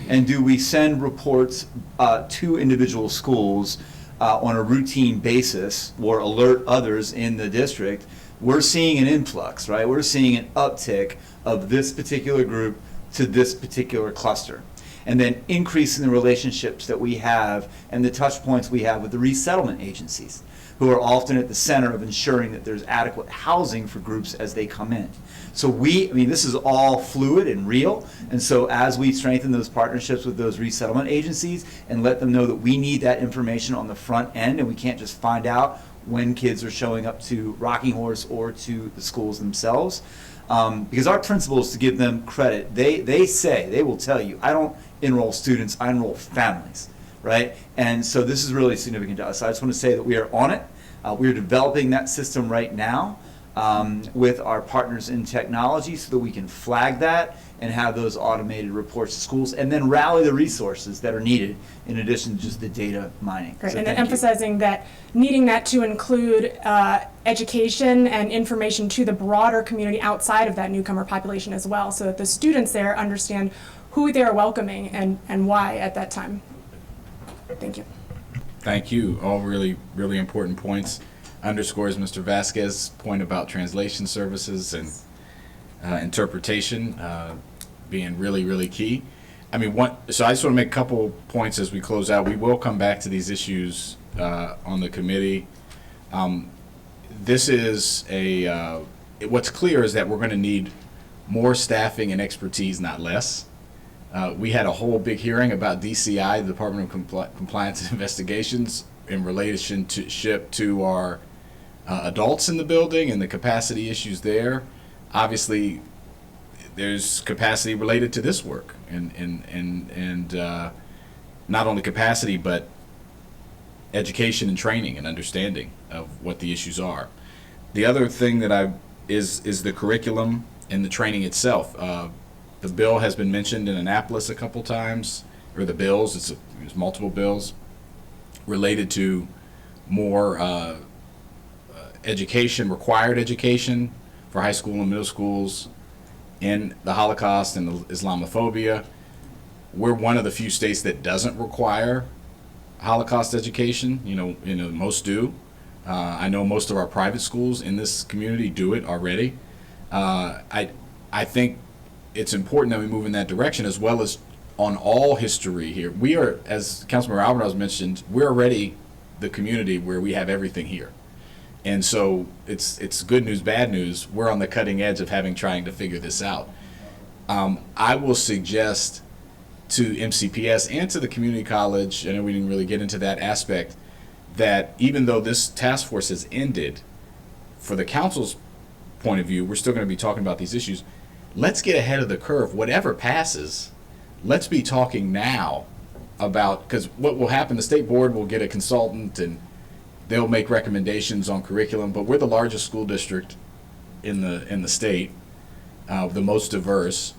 I: And do we send reports to individual schools on a routine basis, or alert others in the district? We're seeing an influx, right? We're seeing an uptick of this particular group to this particular cluster. And then increasing the relationships that we have and the touch points we have with the resettlement agencies, who are often at the center of ensuring that there's adequate housing for groups as they come in. So this is all fluid and real, and so as we strengthen those partnerships with those resettlement agencies and let them know that we need that information on the front end, and we can't just find out when kids are showing up to Rocking Horse or to the schools themselves, because our principle is to give them credit. They will tell you, I don't enroll students, I enroll families, right? And so this is really significant to us. So I just want to say that we are on it. We are developing that system right now with our partners in technology so that we can flag that and have those automated reports to schools, and then rally the resources that are needed in addition to just the data mining.
L: Great,
I: So
L: and then
I: thank you.
L: emphasizing that needing that to include education and information to the broader community outside of that newcomer population as well, so that the students there understand who they are welcoming and why at that time. Thank you.
A: Thank you. All really, really important points. Underscores Mr. Vasquez's point about translation services and interpretation being really, really key. So I just want to make a couple points as we close out. We will come back to these issues on the committee. This is what's clear is that we're going to need more staffing and expertise, not less. We had a whole big hearing about DCI, the Department of Compliance and Investigations, in relation to our adults in the building and the capacity issues there. Obviously, there's capacity related to this work, and not only capacity, but education and training and understanding of what the issues are. The other thing that is the curriculum and the training itself. The bill has been mentioned in Annapolis a couple times, or the bills, there's multiple bills related to more education, required education for high school and middle schools in the Holocaust and the Islamophobia. We're one of the few states that doesn't require Holocaust education. Most do. I know most of our private schools in this community do it already. I think it's important that we move in that direction, as well as on all history here. We are, as Councilmember Alvarez mentioned, we're already the community where we have everything here. And so it's good news, bad news. We're on the cutting edge of trying to figure this out. I will suggest to MCPS and to the community college, I know we didn't really get into that aspect, that even though this task force has ended, for the council's point of view, we're still going to be talking about these issues. Let's get ahead of the curve. Whatever passes, let's be talking now about, because what will happen, the state board will get a consultant and they'll make recommendations on curriculum, but we're the largest school district in the state, the most diverse.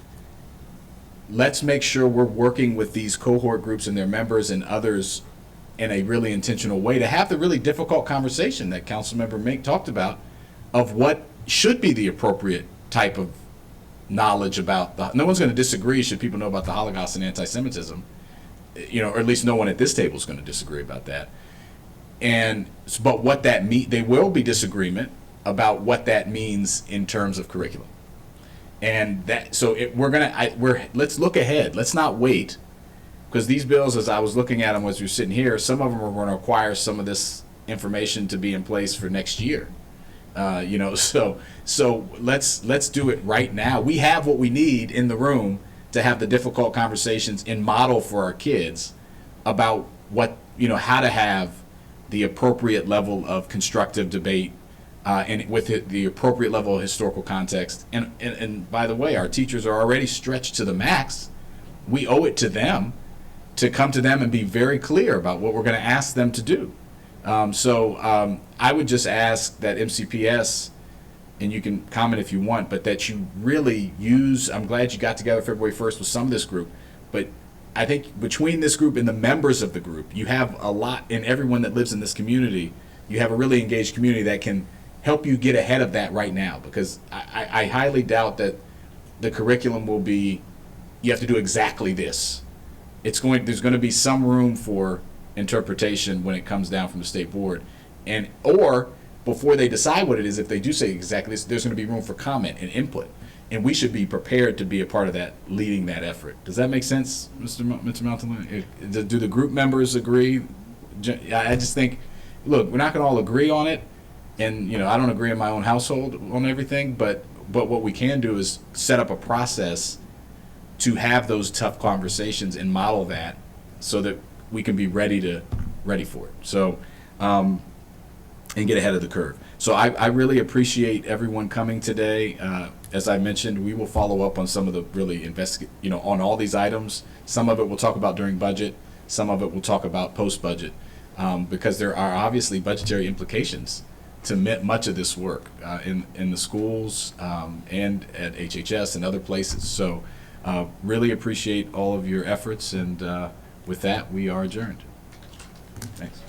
A: Let's make sure we're working with these cohort groups and their members and others in a really intentional way to have the really difficult conversation that Councilmember Mink talked about of what should be the appropriate type of knowledge about no one's going to disagree should people know about the Holocaust and anti-Semitism, or at least no one at this table is going to disagree about that. But what that there will be disagreement about what that means in terms of curriculum. And that, so let's look ahead. Let's not wait, because these bills, as I was looking at them as we were sitting here, some of them are going to require some of this information to be in place for next year. So let's do it right now. We have what we need in the room to have the difficult conversations and model for our kids about how to have the appropriate level of constructive debate and with the appropriate level of historical context. And by the way, our teachers are already stretched to the max. We owe it to them to come to them and be very clear about what we're going to ask them to do. I would just ask that MCPS, and you can comment if you want, but that you really use, I'm glad you got together February 1st with some of this group, but I think between this group and the members of the group, you have a lot, and everyone that lives in this community, you have a really engaged community that can help you get ahead of that right now, because I highly doubt that the curriculum will be, you have to do exactly this. There's going to be some room for interpretation when it comes down from the state board, or before they decide what it is, if they do say exactly this, there's going to be room for comment and input, and we should be prepared to be a part of that, leading that effort. Does that make sense, Mr. Mountain? Do the group members agree? I just think, look, we're not going to all agree on it, and I don't agree in my own household on everything, but what we can do is set up a process to have those tough conversations and model that so that we can be ready for it. So, and get ahead of the curve. So I really appreciate everyone coming today. As I mentioned, we will follow up on some of the really on all these items. Some of it we'll talk about during budget. Some of it we'll talk about post-budget, because there are obviously budgetary implications to much of this work in the schools and at HHS and other places. So really appreciate all of your efforts, and with that, we are adjourned. Thanks.